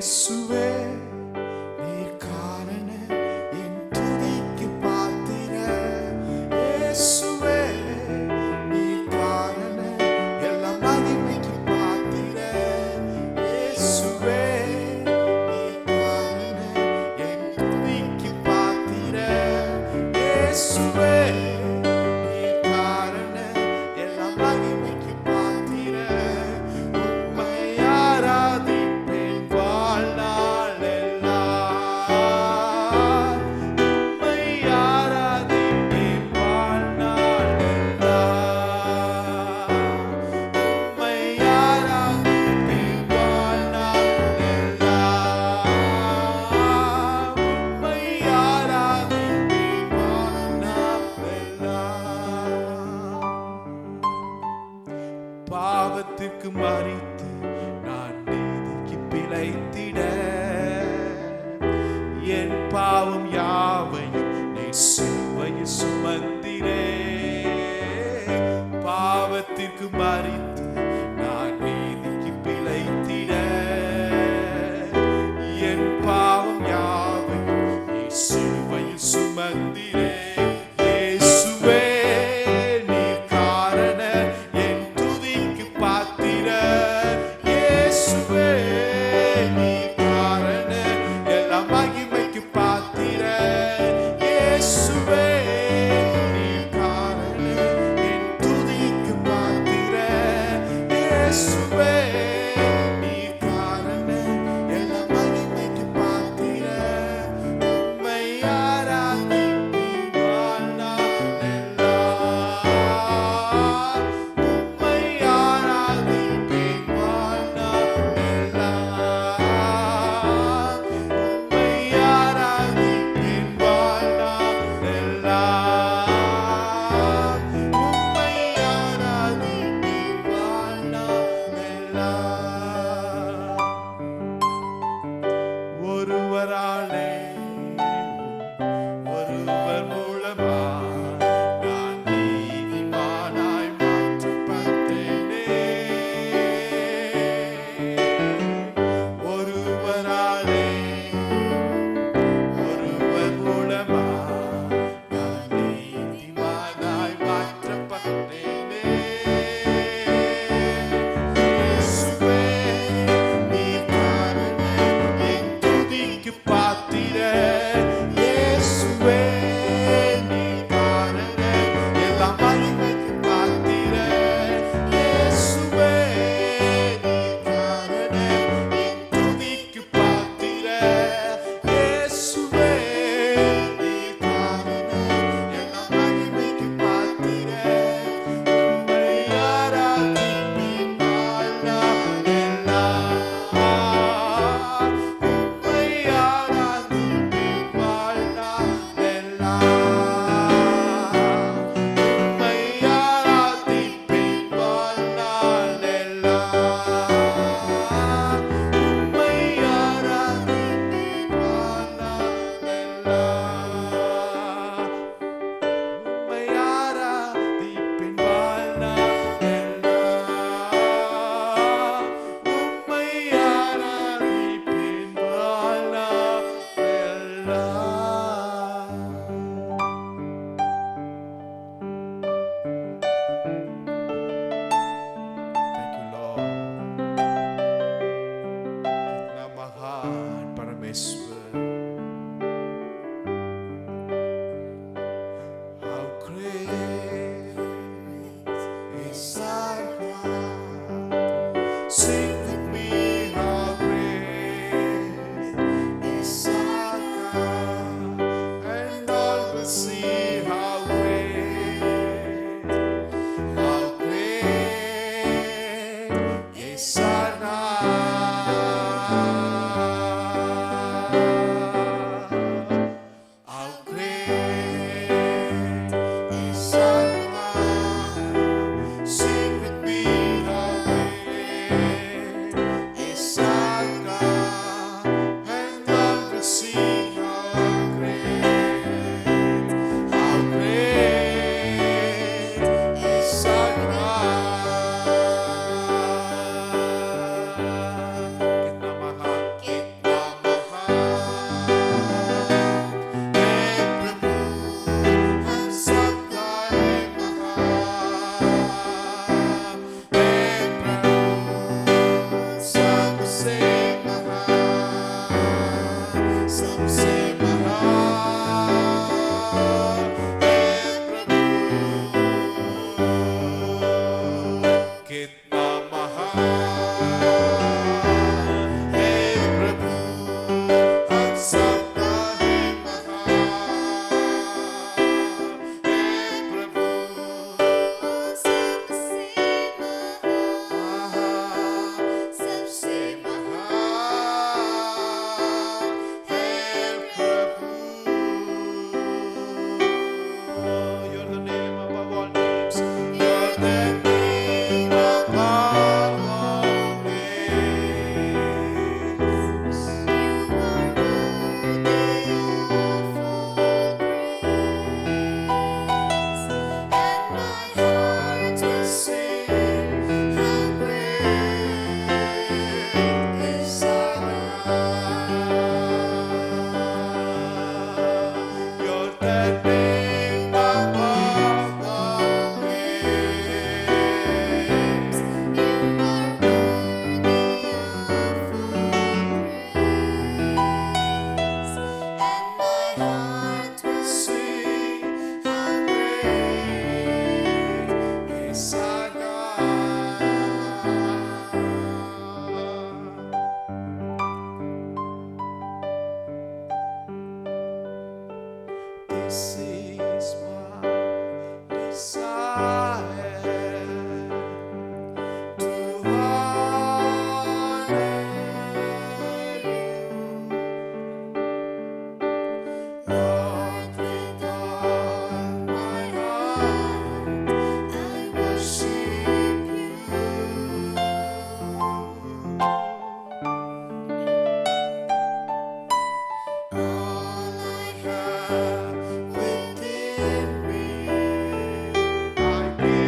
இயேசுவே நீர் காரண என் துதிக்கு பாத்திர. இயேசுவே நீர் காரண எல்லா மகிமைக்கு பாத்திர. இயேசுவே நீர் காரண என் துதிக்கு பாத்திர. இயேசுவே நீர் காரண எல்லா மகிமைக்கு பாத்திர. உம்மை ஆராதிப்பேன் வாழ்நாளெல்லாம். உம்மை ஆராதிப்பேன் வாழ்நாளெல்லாம். உம்மை ஆராதிப்பேன் வாழ்நாளெல்லாம். உம்மை ஆராதிப்பேன் வாழ்நாளெல்லாம். பாவத்திற்கு மறித்து நான் நீதிக்கு பிழைத்திட, என் பாவம் யாவையும் நீ சிலுவையில் சுமந்திரே. பாவத்திற்கு மறித்து நான் நீதிக்கு பிழைத்திட, என் பாவம் யாவையும் நீ சிலுவையில் சுமந்திரே. இயேசுவே நீர் காரண என் துதிக்கு பாத்திர. இயேசுவே நீர் காரண எல்லா மகிமைக்கு பாத்திர. இயேசுவே நீர் காரண என் துதிக்கு பாத்திர. இயேசுவே நீர் காரண எல்லா மகிமைக்கு பாத்திர. உம்மை ஆராதிப்பேன் வாழ்நாளெல்லாம். உம்மை ஆராதிப்பேன் வாழ்நாளெல்லாம். உம்மை ஆராதிப்பேன் வாழ்நாளெல்லாம். உம்மை ஆராதிப்பேன் வாழ்நாளெல்லாம். ஒருவராலே ஒருவர் மூலமா நான் நீதிமானாய் மாற்றப்பட்டேனே. ஒருவராலே ஒருவர் மூலமா நான் நீதிமானாய் மாற்றப்பட்டேனே. இயேசுவே நீர் காரண என் துதிக்கு பாத்திர. सबसे महान है प्रभु, कितना महान है प्रभु, हम सबका है महान है प्रभु, सबसे महान, सबसे महान है प्रभु. You're the name above all names. You're the name above all names. You're the name above all names. Sing how great is our God. This is my desire, to honor you, Lord, with all my heart, I worship you. All I have within me, I give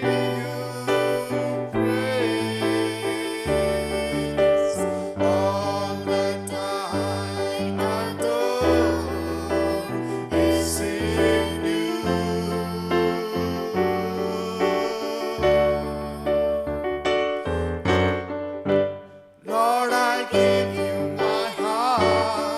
you praise. All that I adore is in you. Lord, I give you my heart.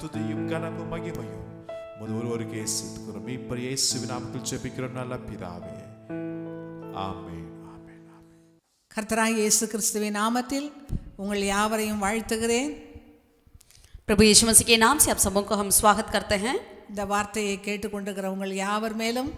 துதியும் கனமும் மகிமையும் ஒருவருக்கு இயேசுவின் மீட்பர் இயேசுவின் நாமத்தில் ஜெபிக்கிறோம் நல்ல பிதாவே. ஆமென். ஆமென். ஆமென். கர்த்தராகிய இயேசு கிறிஸ்துவின் நாமத்தில் உங்கள் யாவரையும் வாழ்த்துகிறேன். प्रभु यीशु मसीह के नाम से आप सबों को हम स्वागत करते हैं। இந்த வார்த்தையை கேட்டுக்கொண்டிருக்கிற உங்கள் யாவர் மேலும்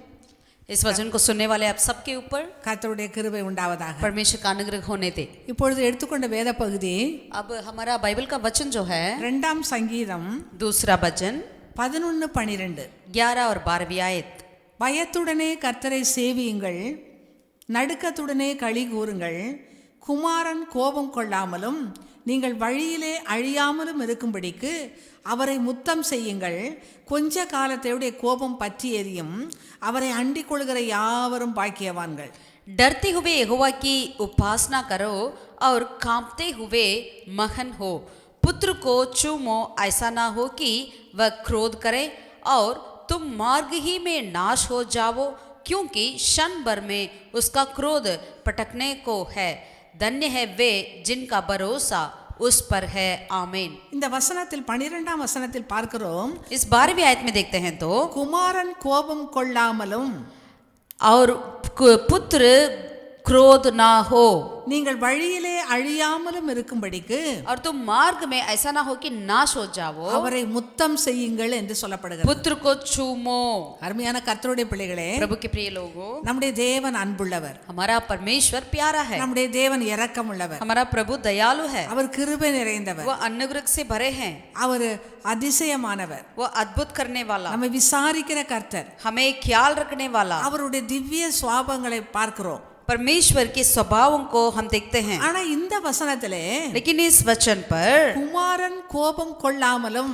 इस वचन को सुनने वाले आप सबके ऊपर கர்த்தருடைய கிருபை உண்டாவதாக. परमेश्वर का अनुग्रह होने दे। இப்பொழுது எடுத்துக்கொண்ட வேத பகுதி अब हमारा बाइबल का वचन जो है 2ஆம் சங்கீதம் दूसरा वचन 11:12. 11 और 12वीं आयत। பயத்துடனே கர்த்தரை சேவியுங்கள், நடுக்கத்துடனே களி கூறுங்கள், குமாரன் கோபம் கொள்ளாமலும் நீங்கள் வழியிலே அழியாமலும் இருக்கும்படிக்கு அவரை முத்தம் செய்யுங்கள். கொஞ்ச காலத்தையுடைய கோபம் பற்றி எரியும், அவரை அண்டிக் கொள்கிற யாவரும் பாக்கியவான்கள். डरते हुए यहोवा की उपासना करो और कांपते हुए महन हो। पुत्र को चूमो, ऐसा ना हो कि वह क्रोध करे और तुम मार्ग ही में नाश हो जाओ, क्योंकि क्षण भर में उसका क्रोध पटकने को है। धन्य है वे जिनका भरोसा उस पर है। आमीन। இந்த வசனத்தில் 12ஆம் வசனத்தில் பார்க்கிறோம், इस 12वीं आयत में देखते हैं तो குமாரன் கோபம் கொள்ளாமலும் और पुत्र क्रोध ना हो, நீங்கள் வழியிலே அழியாமலும் இருக்கும்படிக்கு और तुम मार्ग में ऐसा ना हो कि नाश हो जाओ, அவரை முத்தம் செய்யுங்கள் என்று சொல்லப்படுகிறது. पुत्र को चूमो। அருமையான கர்த்தருடைய பிள்ளைகளே, प्रभु के प्रिय लोगों, நம்முடைய தேவன் அன்புள்ளவர், हमारा परमेश्वर प्यारा है, நம்முடைய தேவன் இரக்கமுள்ளவர், हमारा प्रभु दयालु है, அவர் கிருபை நிறைந்தவர், वो अनुग्रह से भरे हैं, அவர் அதிசயமானவர், वो अद्भुत करने वाला, நம்மை விசாரிக்கிற கர்த்தர், हमें ख्याल रखने वाला। அவருடைய திவ்ய சுவாபங்களை பார்க்கிறோம். परमेश्वर के स्वभावों को हम देखते हैं। ஆனா இந்த வசனத்திலே लेकिन इस वचन पर குமாரன் கோபம் கொள்ளாமலும்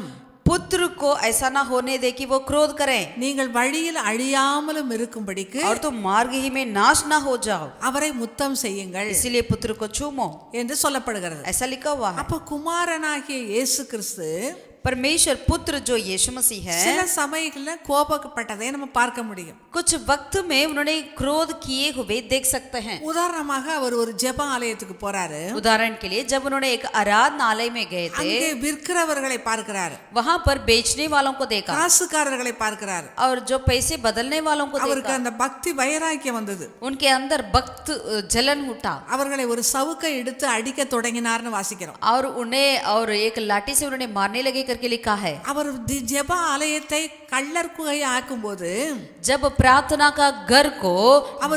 पुत्र को ऐसा ना होने दे कि वो क्रोध करें, நீங்கள் வழியில் அழியாமலும் இருக்கும்படிக்கு और तुम मार्ग ही में नाश ना हो जाओ, அவரை முத்தம் செய்யுங்கள் इसीलिए पुत्र को चूमो, என்று சொல்லப்படுகிறது. ऐसा लिखा हुआ है। அப்ப குமாரனாகிய இயேசு கிறிஸ்து परमेश्वर पुत्र जो यीशु मसीह சில है, சமயங்கள்ல கோபப்பட்டதை நம்ம பார்க்க முடியும். कुछ वक्त में उन्होंने क्रोध किए हुए देख सकते हैं। உதாரணமாக அவர் ஒரு ஜெப ஆலயத்துக்கு போறாரு, उदाहरण के लिए जब उन्होंने एक आराधनालय में गए थे, அங்கே விற்கிறவர்களை பார்க்கிறாரு, वहां पर बेचने वालों को देखा காசுக்காரர்களை பார்க்கிறாரு. और जो पैसे बदलने वालों को அவருக்கு देखा, அந்த பக்தி வைராக்கியம் வந்தது. उनके अंदर भक्त जलन उठा அவர்களை ஒரு சவுக்கை எடுத்து அடிக்க தொடங்கினார்னு வாசிக்கிறோம். और उन्हें और एक लाठी से उन्होंने मारने लगे करके लिखा है। அவர் ஜெப ஆலயத்தை கள்ளர் குகை ஆக்கும்போது जब प्रार्थना का घर को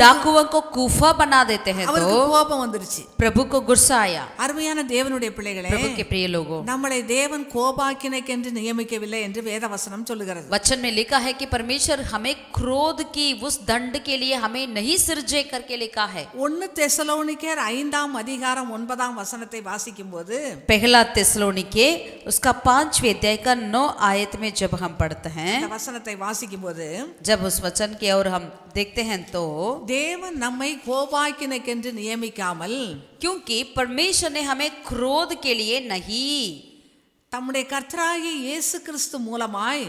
डाकुओं को गुफा बना देते हैं அவருக்கு तो கோபம் வந்துருச்சு. प्रभु को गुस्सा आया। அருமையான தேவனுடைய பிள்ளைகளே, प्रभु के प्रिय लोगों, நம்மளை தேவன் கோபாக்கினைக்கென்று நியமிக்கவில்லை என்று வேதவசனம் சொல்லுகிறது. वचन में लिखा है कि परमेश्वर हमें क्रोध की उस दंड के लिए हमें नहीं सृजे करके लिखा है। 1 தெசலோனிக்கேயர் 5ஆம் அதிகாரம் 9ஆம் வசனத்தை வாசிக்கும்போது पहला थिस्सलुनीके उसका 5 5वें अध्याय का 9 आयत में जब हम पढ़ते हैं, இந்த வசனத்தை வாசிக்கும் போது जब उस वचन की ओर हम देखते हैं तो தேவன் நம்மை கோபாக்கினைக்கென்று நியமிக்காமல் क्योंकि परमेश्वर ने हमें क्रोध के लिए नहीं, தம்முடைய கர்த்தராகிய இயேசு கிறிஸ்து மூலமாய்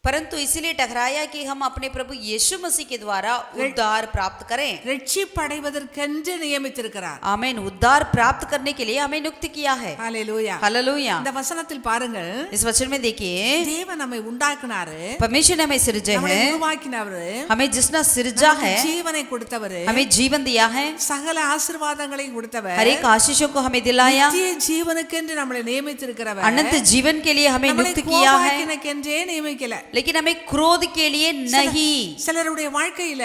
परंतु इसीलिए ठहराया कि हम अपने प्रभु यीशु मसीह के द्वारा उद्धार प्राप्त करें। ரட்சிப்படைவதற்கென்று நியமித்திருக்கிறார். आमीन। उद्धार प्राप्त करने के लिए हमें नियुक्त किया है। ஹalleluya. हालेलुया। இந்த வசனத்தில் பாருங்கள், इस वचन में देखिए, தேவன் நம்மை உண்டாக்குனாரு, परमेश्वर ने हमें सृजे நம்மை है, உருவாக்கினவரு, हमें जिसने सृजा है, ஜீவனை கொடுத்தவரு, हमें जीवन दिया है, சகல ஆசீர்வாதங்களையும் கொடுத்தவர், हर एक आशीषों को हमें दिलाया, நித்திய ஜீவனுக்கென்று நம்மளை நியமித்திருக்கிறவர், अनंत जीवन के लिए हमें நம்மளை नियुक्त किया है, கோபாக்கினைக்கென்றே நியமிக்கல. लेकिन हमें क्रोध के लिए नहीं। சிலருடைய வாழ்க்கையில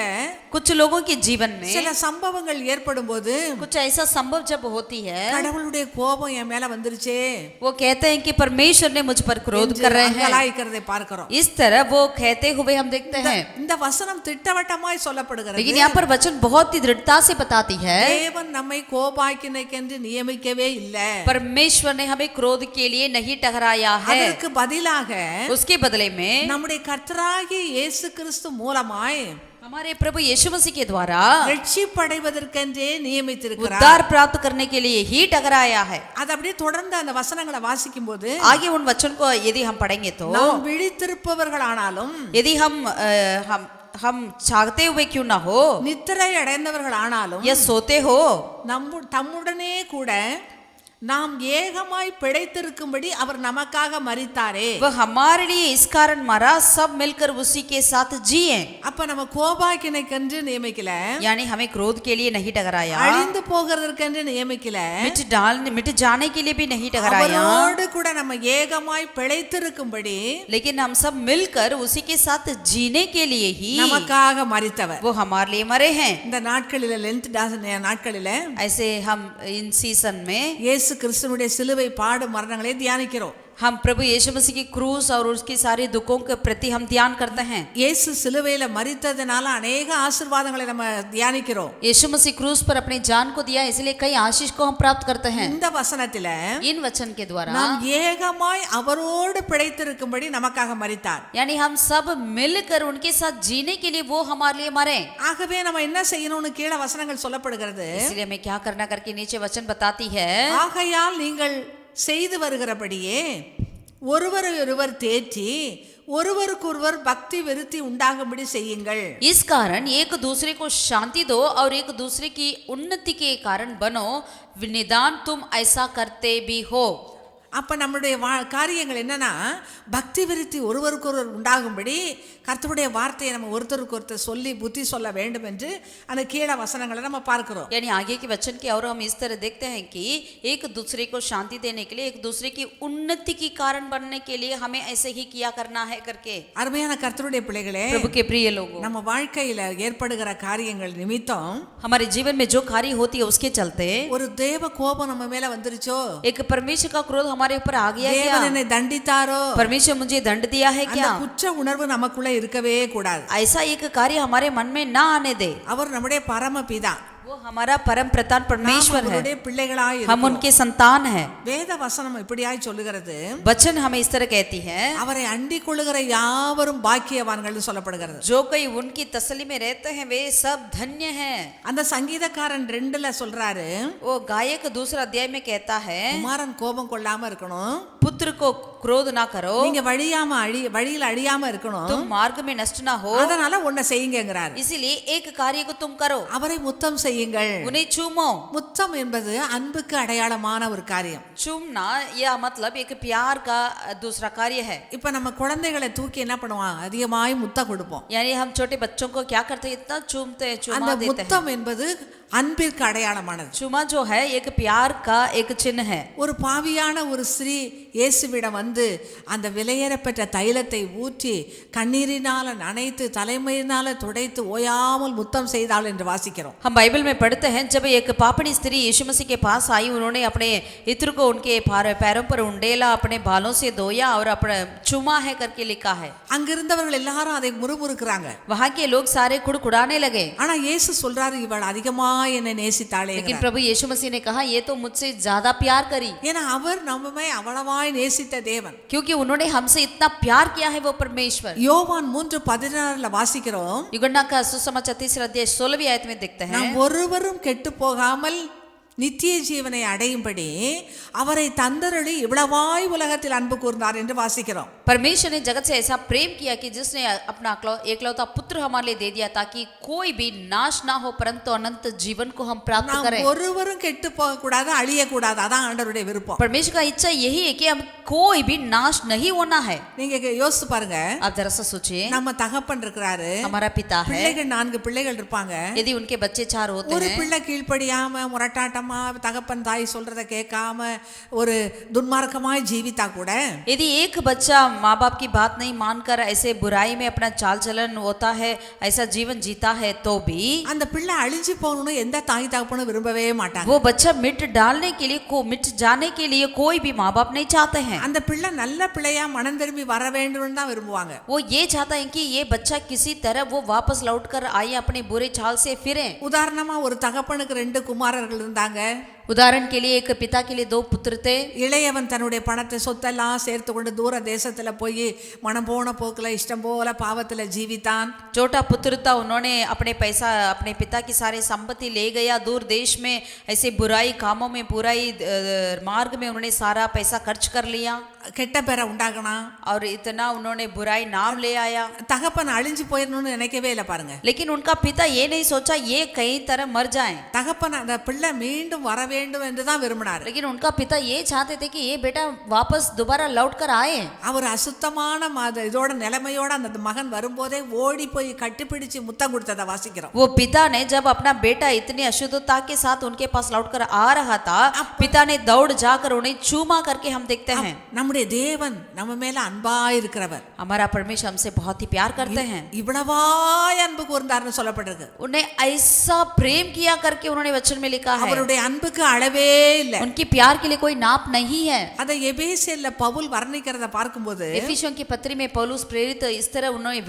कुछ लोगों के जीवन சில में சம்பவங்கள் ஏற்படும் போது कुछ ऐसा संभव जब होती है, கடவுளுடைய கோபம் என் மேல வந்துருச்சே वो कहते हैं कि परमेश्वर ने मुझ पर क्रोध कर रहे हैं, அங்கலாய்க்கிறதை பார்க்கிறோம். इस तरह वो कहते हुए हम देखते हैं। இந்த வசனம் திட்டவட்டமாய் சொல்லப்படுகிறது. लेकिन यहाँ पर वचन बहुत ही दृढ़ता से बताती है, தேவன் நம்மை கோபாக்கினைக்கென்று நியமிக்கவே இல்லை. परमेश्वर ने हमें क्रोध के लिए नहीं ठहराया है, அதற்கு பதிலாக उसके बदले में நம்முடைய கர்த்தராகிய இயேசு கிறிஸ்து மூலமாய் हमारे प्रभु यीशु मसीह के द्वारा ரட்சிப்படைவதற்கென்றே நியமித்திருக்கிறார். उद्धार प्राप्त करने के लिए ही ठहराया है। அது அப்படியே தொடர்ந்து அந்த வசனங்களை வாசிக்கும் போது आगे उन वचन को यदि हम पढ़ेंगे तो, நாம் விழித்திருப்பவர்களானாலும் यदि हम जागते हुए क्यों ना हो நித்திரை அடைந்தவர்கள் ஆனாலும் या सोते हो, தம்முடனே கூட நாம் ஏகமாய் பிழைத்திருக்கும்படி அவர் நமக்காக மரித்தாரே. वह हमारे लिए इस कारण मरा, सब मिलकर उसी के साथ जिए। அப்ப நம்ம கோபாக்கினைக்கென்று நியமிக்கல, यानी हमें क्रोध के लिए नहीं ठहराया, அழிந்து போகிறதற்கென்று நியமிக்கல, मिट जाने के लिए भी नहीं ठहराया, அவரோடு கூட நம்ம ஏகமாய் பிழைத்திருக்கும்படி लेकिन हम सब मिलकर उसी के साथ जीने के लिए ही நமக்காக மரித்தவர். वो हमारे लिए मरे हैं। இந்த நாட்களில லென்த் நாட்களில ऐसे हम इन सीजन में இயேசு கிறிஸ்துவினுடைய சிலுவை பாடு மரணங்களை தியானிக்கிறோம். हम प्रभु यीशु मसीह की क्रूस और उसकी सारे दुखों के प्रति हम ध्यान करते हैं। இயேசு சிலுவையில மரித்ததனால अनेक ஆசீர்வாதங்களை நம்ம தியானிக்கிறோம். यीशु मसीह क्रूस पर अपनी जान को दिया, इसलिए कई आशीष को हम प्राप्त करते हैं। இந்த வசனத்தில इन वचन के द्वारा நாம் ஏகமாய் அவரோடு பிழைத்திருக்கும்படி நமக்காக மரித்தார். यानी हम सब मिलकर उनके साथ जीने के लिए वो हमारे लिए मरे। ஆகவே நம்ம என்ன செய்யணும்னு கீழே வசனங்கள் சொல்லப்படுகிறது. इसलिए हमें क्या करना करके नीचे वचन बताती है, ஆகையால் நீங்கள் செய்து வருகிறபடியே ஒருவரையொருவர் தேற்றி ஒருவருக்கொருவர் பக்தி விருத்தி உண்டாகும்படி செய்யுங்கள். इस कारण एक दूसरे को शांति दो और एक दूसरे की उन्नति के कारण बनो, निदान तुम ऐसा करते भी हो। அப்ப நம்முடைய காரியங்கள் என்னன்னா, பக்தி விருத்தி ஒருவருக்கொருவர் உண்டாகும்படி கர்த்தருடைய வார்த்தையை நம்ம ஒருத்தருக்கு ஒருத்தர் சொல்லி புத்தி சொல்ல வேண்டும் என்று அந்த கீழே வசனங்களை நம்ம பார்க்கிறோம். यानी आगे के वचन की और हम इस तरह देखते हैं कि एक दूसरे को शांति देने के लिए, एक दूसरे की उन्नति की कारण बनने के लिए हमें ऐसे ही किया करना है करके। அருமையான கர்த்தருடைய பிள்ளைகளே, प्रभु के प्रिय लोगों, நம்ம வாழ்க்கையில ஏற்படுகிற காரியங்கள் நிமித்தம் हमारे जीवन में जो कार्य होती है उसके चलते ஒரு தேவ கோபம் நம்ம மேல வந்துருச்சோ, एक परमेश्वर का क्रोध हमारे ऊपर आ गया क्या, தேவன் என்னை தண்டித்தாரோ, परमेश्वर मुझे दंड दिया है அந்த क्या, குற்ற உணர்வு நமக்குள்ள இருக்கவே கூடாது. ऐसा एक कार्य हमारे मन में ना आने दे। அவர் நம்முடைய பரமபிதா, वो हमारा परम प्रधान परमेश्वर है, அவருடைய பிள்ளைகளாய் हम இருக்கிறோம். उनके संतान हैं। வேத வசனம் இப்படியாய் சொல்லுகிறது, वचन हमें इस तरह कहती है, அவரை அண்டிக் கொள்ளுகிற யாவரும் பாக்கியவான்கள் சொல்லப்படுகிறது. जो कोई उनकी तसल्ली में रहते हैं वे सब धन्य हैं। அந்த சங்கீதக்காரன் 2ல சொல்றாரு, वो गायक दूसरा अध्याय में कहता है, குமாரன் கோபம் கொள்ளாம இருக்கணும், पुत्र को क्रोध ना करो, நீங்க வழியில அழியாம இருக்கணும், तुम मार्ग में नष्ट ना हो, அதனால ஒன்ன செய்யுங்கிறார். इसीलिए एक कार्य को तुम करो, அவரை முத்தம் செய்யுங்கள். उन्हें चूमो। முத்தம் என்பது அன்புக்கு அடையாளமான ஒரு காரியம். चूमना यह मतलब एक प्यार का दूसरा कार्य है। இப்ப நம்ம குழந்தைகளை தூக்கி என்ன பண்ணுவோம், அதிகமாய் முத்தம் கொடுப்போம். यानी हम छोटे बच्चों को क्या करते हैं, इतना चूमते हैं, அந்த चूमा देते हैं। முத்தம் என்பது அன்பிற்கு அடையாளமானது. चूमा जो है एक प्यार का एक चिन्ह है। ஒரு பாவியான ஒரு ஸ்திரீ இயேசுவிடம் வந்து அந்த விலையேறப்பெற்ற தைலத்தை ஊற்றி கண்ணீரினால நனைத்து தலைமையினால துடைத்து ஓயாமல் முத்தம் செய்தாள் என்று வாசிக்கிறோம். हम बाइबल में पढ़ते हैं, जब एक पापड़ी स्त्री यीशु मसीह के पास आई, उन्होंने अपने इत्र को उनके पैरों पर उंडेला, अपने बालों से धोया और अपना चूमा है करके लिखा है। அங்கிருந்தவர்கள் எல்லாரும் அதை முறுமுறுக்கிறாங்க. वहां के लोग सारे कुड़कुड़ाने लगे, ஆனா இயேசு சொல்றாரு, இவள் அதிகமா என்னை நேசித்தாளே. लेकिन प्रभु यीशु मसीह ने कहा, ये तो मुझसे ज्यादा प्यार करी। ஏன்னா அவர் நம்மை அவ்வளவா அதிகமாய் நேசித்த தேவன். क्योंकि उन्होंने हमसे इतना प्यार किया है वो परमेश्वर। யோவான் 3:16 வாசிக்கிறோம், यूहन्ना का सुसमाचार 3 अध्याय 16वीं आयत में देखते हैं, நாம் ஒருவரும் கெட்டு போகாமல் நித்திய ஜீவனை அடையும்படி அவரை தந்தருளி இவ்வளவாய் உலகத்தில் அன்பு கூர்ந்தார் என்று வாசிக்கிறோம். परमेश्वर ने जगत से ऐसा प्रेम किया कि जिसने अपना एकलौता पुत्र हमारे लिए दे दिया ताकि कोई भी नाश ना हो परंतु अनंत जीवन को हम प्राप्त நாம் करें। ஒருவரும் கெட்டு போக கூடாது, அழிய கூடாது, அதான் ஆண்டவருடைய விருப்பம். परमेश्वर का इच्छा यही है कि हम कोई भी नाश नहीं होना है। நீங்க யோசிச்சு பாருங்க, आप जरा सा सोचिए, நம்ம தகப்பன் இருக்கிறாரு, हमारा पिता है, பிள்ளைகள் 4 பிள்ளைகள் இருப்பாங்க. यदि उनके बच्चे 4 होते ஒரு हैं, பிள்ளை கீழ்ப்படியாம முரட்டாட்டமா தகப்பன் தாய் சொல்றத கேட்காம ஒரு துன்மார்க்கமாய் ஜீவித்தா கூட, यदि एक बच्चा माँ बाप की बात नहीं मानकर ऐसे बुराई में अपना चाल चलन होता है, ऐसा जीवन जीता है, तो भी அந்த பிள்ளை அழிஞ்சு போகணும்னு எந்த தாய் தகப்பனும் விரும்பவே மாட்டாங்க. वो बच्चा मिट डालने के लिए मिट जाने के लिए कोई भी माँ बाप नहीं चाहते हैं। அந்த பிள்ளை நல்ல பிள்ளையா மனம் திரும்பி வர வேண்டும்னு தான் விரும்புவாங்க. वो ये चाहता है कि ये बच्चा किसी तरह वो वापस लौट कर आए, अपने बुरे चाल से फिरे। உதாரணமா ஒரு தகப்பனுக்கு 2 குமாரர்கள் இருந்தாங்க. उदाहरण के लिए एक पिता के लिए 2 पुत्र थे। இளையவன் தன்னுடைய பணத்தை சொத்தெல்லாம் சேர்த்து கொண்டு தூர தேசத்துல போய் மனம் போன போக்குல இஷ்டம் போல பாவத்துல ஜீவித்தான். छोटा पुत्र था, उन्होंने अपने पैसा अपने पिता की सारी संपत्ति ले गया, दूर देश में ऐसे बुराई कामों में बुराई मार्ग में उन्होंने सारा पैसा खर्च कर लिया, கெட்ட பேரை உண்டாகனா, और इतना उन्होंने बुराई नाम ले आया। தகப்பன் அழிஞ்சு போயிடணும்னு நினைக்கவே இல்லை பாருங்க. लेकिन उनका पिता ये नहीं सोचा ये कई तरह मर जाएं, தகப்பன் அந்த பிள்ளை மீண்டும் வர வேண்டும் என்று தான் விரும்பினார். लेकिन उनका पिता ये चाहते थे कि ये बेटा वापस दोबारा लौट कर आए। அவர் அசுத்தமான இதோட நிலைமையோட அந்த மகன் வரும்போதே ஓடி போய் கட்டிப்பிடிச்சு முத்தம் கொடுத்ததை வாசிக்கிறோம். वो पिता ने जब अपना बेटा इतनी अशुद्धता के साथ उनके पास लौट कर आ रहा था, पिता ने दौड़ जाकर उन्हें चूमा करके हम देखते हैं। நம்முடைய தேவன் நம்ம மேல அன்பா இருக்கிறவர். हमारा परमेश्वर हमसे बहुत ही प्यार करते हैं। இவ்வளவாய் அன்பு கூர்ந்தார்னு சொல்லப்பட்டிருக்கு. उन्हें ऐसा प्रेम किया करके उन्होंने वचन में लिखा है। அவருடைய அன்புக்கு அளவே இல்லை. उनकी प्यार के लिए कोई नाप नहीं है। அதை எபேசியர்ல பவுல் வர்ணிக்கிறத பார்க்கும்போது एफिसियों की पत्री में पौलुस प्रेरित इस तरह उन्होंने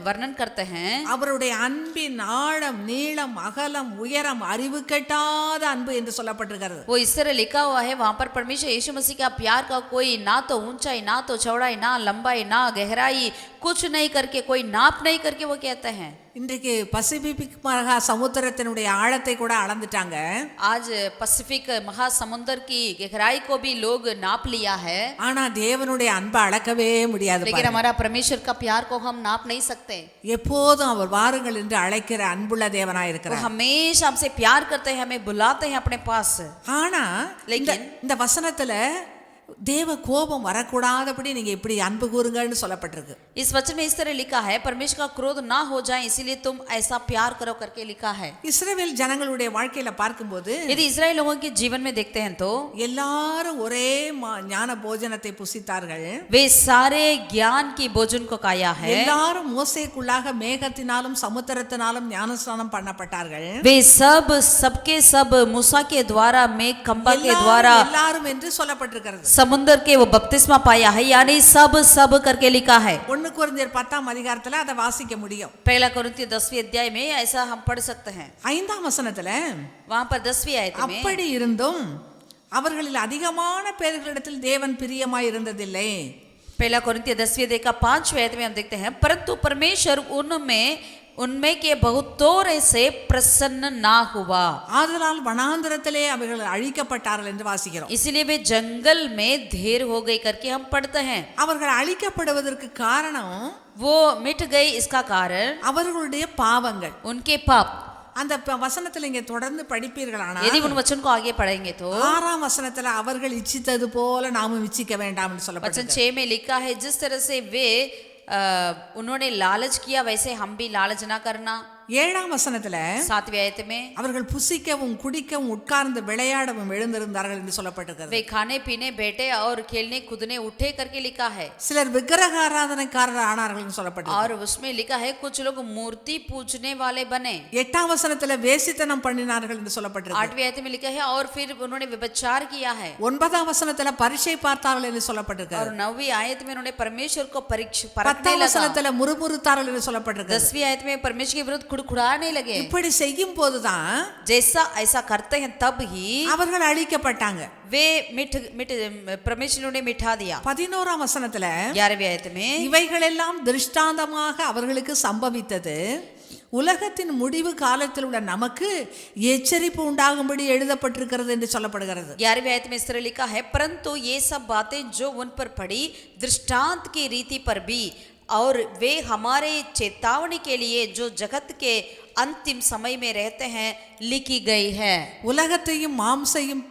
वर्णन करते हैं। அவருடைய அன்பின் ஆழம் நீளம் அகலம் உயரம் அறிவு கெட்டாத அன்பு என்று சொல்லப்பட்டிருக்கிறது. वो इस तरह लिखा हुआ है, वहां पर परमेश्वर यीशु मसीह का प्यार का कोई ना तो ऊंचाई ना तो चौड़ाई ना लंबाई ना गहराई कुछ नहीं करके, कोई नाप नहीं करके वो कहते हैं। இன்றைக்கு பசிபிக் மகா சமுத்திரத்தினுடைய ஆழத்தை கூட அளந்துட்டாங்க. आज पैसिफिक महासमुद्र की गहराई को भी लोग नाप लिया है, ஆனா தேவனுடைய அன்பை அளக்கவே முடியாது. लेकिन हमारा परमेश्वर का प्यार को हम नाप नहीं सकते। எப்போதும் அவர் வாருங்கள் என்று அழைக்கிற அன்புள்ள தேவனாய் वो இருக்கிறார். हमेशा हमसे प्यार करते हैं, हमें बुलाते हैं अपने पास। ஆனா लेकिन இந்த வசனத்துல தேவ கோபம் வரக்கூடாதபடி நீங்க இப்படி அன்பு கூறுங்கன்னு சொல்லப்பட்டிருக்கு. इस वचन में इस तरह लिखा है, परमेश्वर का क्रोध ना हो जाए इसीलिए तुम ऐसा प्यार करो करके लिखा है। இஸ்ரவேல் ஜனங்களுடைய வாழ்க்கையில பார்க்கும்போது यदि इजराइल लोगों के जीवन में देखते हैं तो எல்லாரும் ஒரே ஞான போஜனத்தை புசித்தார்கள். वे सारे ज्ञान की भोजन को खाया है। எல்லாரும் மோசேக்குள்ளாக மேகத்தினாலும் சமுத்திரத்தினாலும் ஞானஸ்நானம் பண்ணப்பட்டார்கள். वे सब सबके सब मूसा के द्वारा मेघ खंबा के द्वारा எல்லாரும் என்று சொல்லப்பட்டிருக்கிறது. समुद्र के वो बपतिस्मा पाया है, यानी सब सब करके लिखा है। 1 கொரிந்தியர் 10ஆம் அதிகாரத்துல அதை வாசிக்க முடியும். पहला कोरिन्थियों 10वीं अध्याय में ऐसा हम पढ़ सकते हैं। 5ஆம் வசனத்துல वहां पर 10वीं आयत में, அப்படி இருந்தும் அவர்களில் அதிகமான பேர்களிடத்தில் தேவன் பிரியமாய் இருந்ததில்லை. पहला कोरिन्थियों 10वीं अध्याय का 5वें आयत में हम देखते हैं, परंतु परमेश्वर उनमें के बहुतों से प्रसन्न ना हुआ, ஆதலால் வனாந்தரத்திலே அவர்கள் அழிக்கப்பட்டார்கள் என்று வாசிக்கிறோம். इसलिए वे जंगल में ढेर हो गए करके हम पढ़ते हैं। அவர்கள் அழிக்கப்படுவதற்கு காரணம் वो मिट गए, इसका कारण அவர்களுடைய பாவங்கள். उनके पाप। அந்த வசனத்துல இங்க தொடர்ந்து படிப்பீர்களானால் यदि उन वचन को आगे पढ़ेंगे तो 6ஆம் வசனத்துல அவர்கள் இச்சித்தது போல நாமும் இச்சிக்க வேண்டாம் என்று वचन சொல்லப்பட்டிருக்கு. 6 में लिखा है, जिस तरह से वे उन्होंने लालच किया वैसे हम भी लालच ना करना। 7ஆம் வசனத்துல 7वीं आयत में, அவர்கள் புசிக்கவும் குடிக்கவும் உட்கார்ந்து விளையாடவும் எழுந்திருந்தார்கள் என்று சொல்லப்பட்டிருக்கிறது. वे खाने पीने बैठे और खेलने कूदने उठे करके लिखा है। சிலர் விக்கிரக ஆராதனைக்காரர் ஆனார்கள் என்று சொல்லப்பட்டிருக்கு. और उसमें लिखा है कुछ लोग मूर्ति पूजने वाले बने। 8ஆம் வசனத்துல வேசித்தனம் பண்ணினார்கள் என்று சொல்லப்பட்டிருக்கு. 8वीं आयत में लिखा है और फिर उन्होंने व्यभिचार किया है। 9ஆம் வசனத்துல பரீட்சை பார்த்தார்கள் என்று சொல்லப்பட்டிருக்கு. और 9वीं आयत में उन्होंने परमेश्वर को परखने 10ஆம் लगा। வசனத்துல முறுமுறுத்தார்கள் என்று சொல்லப்பட்டிருக்கு. 10वीं आयत में परमेश्वर के विरुद्ध खुड़खुड़ाने लगे। இப்படி செய்யும் போதுதான் जैसा ऐसा करते हैं तब ही அவர்கள் அழிக்கப்பட்டாங்க. वे परमेश्वर ने मिठा दिया। 11ஆம் வசனத்துல 11वीं आयत में இவைகளெல்லாம் திருஷ்டாந்தமாக அவர்களுக்கு சம்பவித்தது, உலகத்தின் முடிவு காலத்தில் உள்ள நமக்கு எச்சரிப்பு உண்டாகும்படி எழுதப்பட்டிருக்கிறது என்று சொல்லப்படுகிறது. 11वीं आयत में इस तरह लिखा है, परंतु ये सब बातें जो उन पर पड़ी दृष्टांत की रीति पर भी, और वे हमारे चेतावनी के लिए जो जगत के अंतिम समय में रहते हैं लिखी गई है। உலகத்தையும்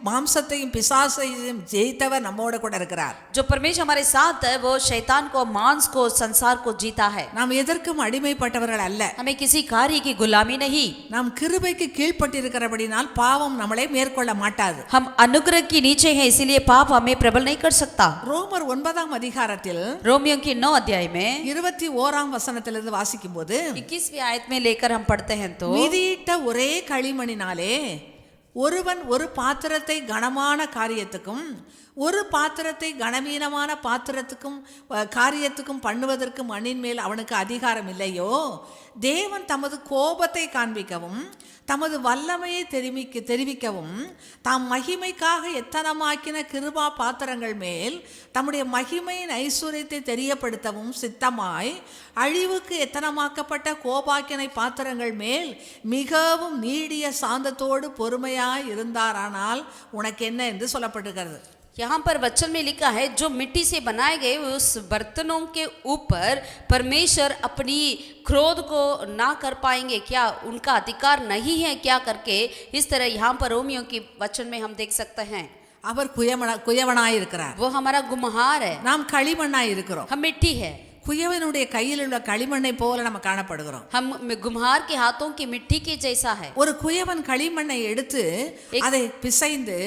மாம்சத்தையும் பிசாசையும் ஜெயித்தவர் நம்மோட கூட இருக்கிறார். जो परमेश्वर हमारे साथ है वो शैतान को, मांस को, संसार को जीता है। நாம் எதற்கும் அடிமைப்பட்டவர்கள் அல்ல. हमें किसी कार्य की गुलामी नहीं। நாம் கிருபைக்கு கீழ்ப்பட்டிருக்கிறபடினால் பாவம் நம்மளை மேற்கொள்ள மாட்டாது. हम अनुग्रह की नीचे हैं, इसीलिए पाप हमें प्रबल नहीं कर सकता। ரோமர் 9ஆம் அதிகாரத்தில் रोमियो की 9 अध्याय में 21ஆம் வசனத்திலிருந்து வாசிக்கும் போது 21वीं आयत में लेकर हम पढ़ते हैं तो, மிதியிட்ட ஒரே களிமணினாலே ஒருவன் ஒரு பாத்திரத்தை கனமான காரியத்துக்கும் ஒரு பாத்திரத்தை கனவீனமான பாத்திரத்துக்கும் காரியத்துக்கும் பண்ணுவதற்கு மண்ணின் மேல் அவனுக்கு அதிகாரம் இல்லையோ, தேவன் தமது கோபத்தை காண்பிக்கவும் தமது வல்லமையை தெரிவிக்கவும் தாம் மகிமைக்காக எத்தனமாக்கின கிருபா பாத்திரங்கள் மேல் தம்முடைய மகிமையின் ஐஸ்வர்யத்தை தெரியப்படுத்தவும் சித்தமாய் அழிவுக்கு எத்தனமாக்கப்பட்ட கோபாக்கினை பாத்திரங்கள் மேல் மிகவும் நீடிய சாந்தத்தோடு பொறுமையாய் இருந்தாரானால் உனக்கு என்ன என்று சொல்லப்பட்டிருக்கிறது. यहाँ पर वचन में लिखा है, जो मिट्टी से बनाए गए उस बर्तनों के ऊपर परमेश्वर अपनी क्रोध को ना कर पाएंगे क्या, उनका अधिकार नहीं है क्या करके, इस तरह यहाँ पर रोमियो की वचन में हम देख सकते हैं। அவர் குயவனாய் இருக்கிறார், वो हमारा गुमहार है, நாம் களிமண்ணாய் இருக்கிறோம். हम मिट्टी है। குயவனுடைய கையில் உள்ள களிமண்ணை போல நம்ம காணப்படுகிறோம். हम गुमहार के हाथों की मिट्टी के जैसा है। ஒரு குயவன் களிமண்ணை எடுத்து அதை பிசைந்து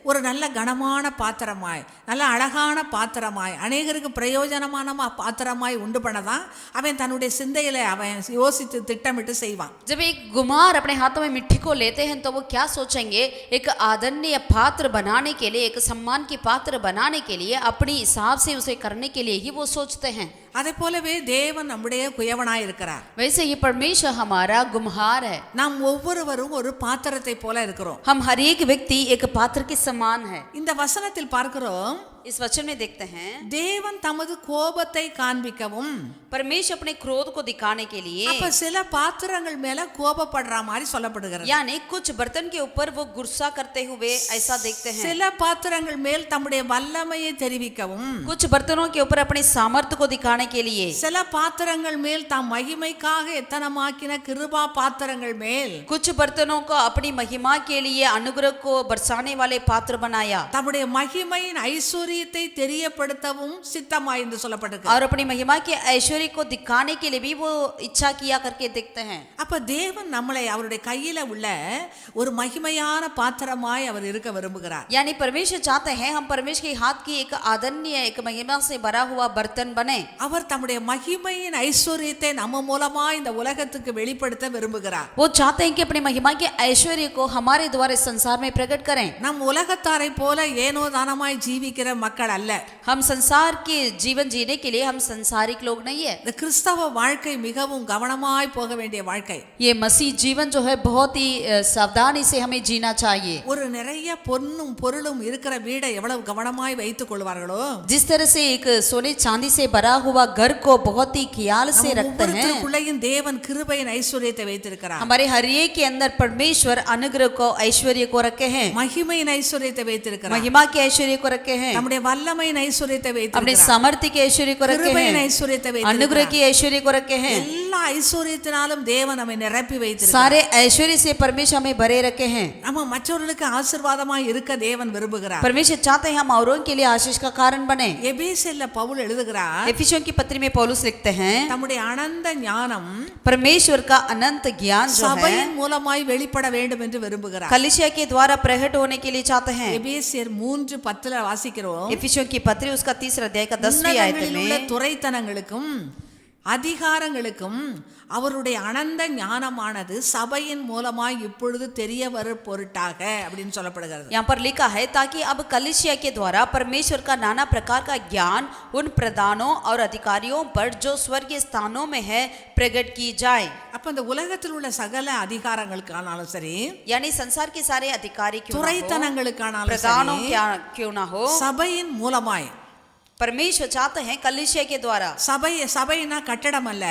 ஒரு நல்ல கனமான பாத்திரமாய், நல்ல அழகான பாத்திரமாய், அநேகருக்கு பிரயோஜனமான பாத்திரமாய் உண்டு பண்ணதான் அவன் தன்னுடைய சிந்தையில அவன் யோசித்து திட்டமிட்டு செய்வான். जब एक गुमहार अपने हाथों में मिट्टी को लेते हैं तो वो क्या सोचेंगे, एक आदरणीय पात्र बनाने के लिए, एक सम्मान की पात्र बनाने के लिए, अपनी हिसाब से उसे करने के लिए ही वो सोचते हैं। அதே போலவே தேவன் நம்முடைய குயவனாய் இருக்கிறார். वैसे ये परमेश्वर हमारा गुमहार है। நாம் ஒவ்வொருவரும் ஒரு பாத்திரத்தை போல இருக்கிறோம். हम हर एक व्यक्ति एक पात्र के समान है। இந்த வசனத்தில் பார்க்கிறோம், इस वचन में देखते हैं, தேவன் தமது கோபத்தை காண்பிக்கவும், परमेश्वर अपने क्रोध को दिखाने के लिए, அப்ப சில பாத்திரங்கள் மேல கோபப்படுற மாதிரி சொல்லப்படுகிறது. यानी कुछ बर्तन के ऊपर वो गुस्सा करते हुए ऐसा देखते हैं। சில பாத்திரங்கள் மேல் தம்முடைய வல்லமையை தெரிவிக்கவும், कुछ बर्तनों के ऊपर अपने सामर्थ्य को दिखाने के लिए, சில பாத்திரங்கள் மேல் தாம் மகிமைக்காக எத்தனமாக்கின கிருபா பாத்திரங்கள் மேல், कुछ बर्तनों को अपनी महिमा के लिए अनुग्रह को बरसाने वाले पात्र बनाया, தம்முடைய மகிமையின் ஐஸ்வர்யத்தை தெரியப்படுத்தவும் சித்தமாய் என்று சொல்லப்பட்டிருக்கு. और अपनी महिमा के ऐश्वर्य को दिखाने के लिए भी वो इच्छा किया करके देखते हैं। அப்ப தேவன் நம்மளை அவருடைய கையில உள்ள ஒரு மகிமையான பாத்திரமாய் அவர் இருக்க விரும்புகிறார். यानी परमेश्वर चाहते हैं हम परमेश्वर के हाथ की एक आदरणीय, एक महिमा से भरा हुआ बर्तन बने। அவர் தம்முடைய மகிமையின் ஐஸ்வர்யத்தை நம்ம மூலமா இந்த உலகத்துக்கு வெளிப்படுத்த விரும்புகிறார். वो चाहते हैं कि अपनी महिमा के ऐश्वर्य को हमारे द्वारा संसार में प्रकट करें। நம் உலகத்தாரை போல ஏனோ தானமாய் ஜீவிக்கிற மக்கள் அல்ல. हम संसार के जीवन जीने के लिए हम संसारिक लोग नहीं है। இந்த கிறிஸ்தவ வாழ்க்கை மிகவும் கவனமாய் போக வேண்டிய வாழ்க்கை. ये मसीह जीवन जो है बहुत ही सावधानी से हमें जीना चाहिए। ஒரு நிறைய பொன்னும் பொருளும் இருக்கிற வீடை எவ்வளவு கவனமாய் வைத்துக் கொள்வார்களோ, जिस तरह से एक सोने चांदी से भरा हुआ घर को बहुत ही ख्याल से रखते हैं, ஒவ்வொருவருக்குள்ளேயும் தேவன் கிருபையின் ஐஸ்வர்யத்தை வைத்திருக்கிறார். हमारे हर एक के अंदर परमेश्वर अनुग्रह को, ऐश्वर्य को रखे हैं, மகிமையின் ஐஸ்வர்யத்தை வைத்திருக்கிறார். महिमा के ऐश्वर्य को रखे हैं, நம்முடைய வல்லமையின் ஐஸ்வர்யத்தை अपने வைத்திருக்கிறார். सामर्थ्य के ऐश्वर्य को रखे கிருபையின் हैं, ஐஸ்வர்யத்தை अनुग्रह வைத்திருக்கிறார். की ऐश्वर्य को रखे हैं। எல்லா ஐஸ்வர்யத்தினாலும் தேவன் நம்மை நிரப்பி வைத்திருக்கிறார். सारे ऐश्वर्य से परमेश्वर हमें भरे रखे हैं। நம்ம மற்றவர்களுக்கு ஆசீர்வாதமாய் இருக்க தேவன் விரும்புகிறார். परमेश्वर चाहते हैं हम औरों के लिए आशीष का कारण बने। எபேசியர்ல பவுல் எழுதுகிறார், एफिसियों की पत्री में पौलुस लिखते हैं, நம்முடைய அனந்த ஞானம் परमेश्वर का अनंत ज्ञान जो है சபையின் மூலமாய் வெளிப்பட வேண்டும் என்று விரும்புகிறார். कलीसिया के द्वारा प्रकट होने के लिए चाहते हैं। எபேசியர் 3:10 வாசிக்கிறோம், एफिसियों की पत्री उसका 3 अध्याय का 10वीं आयत உன்னதங்களில் உள்ள में, துரைத்தனங்களுக்கும் அதிகாரங்களுக்கும் அவருடைய அனந்த ஞானமானது சபையின் மூலமாய் இப்பொழுது தெரிய வரும் பொருட்டாக அப்படின்னு சொல்லப்படுகிறது. यहाँ पर लिखा है ताकि अब कलीसिया के द्वारा परमेश्वर का नाना प्रकार का ज्ञान उन प्रधानों और अधिकारियों पर जो स्वर्गीय स्थानों में है प्रकट की जाए. அப்ப இந்த உலகத்தில் உள்ள சகல அதிகாரங்களுக்கானாலும் சரி, यानी संसार के सारे अधिकारी क्यों ना हो, துரைத்தனங்களுக்கானாலும் प्रधानों சரி, क्या क्यों ना हो, சபையின் மூலமாய் परमेश्वर चाहते हैं कलीसिया के द्वारा. சபைனா கட்டடம் அல்ல,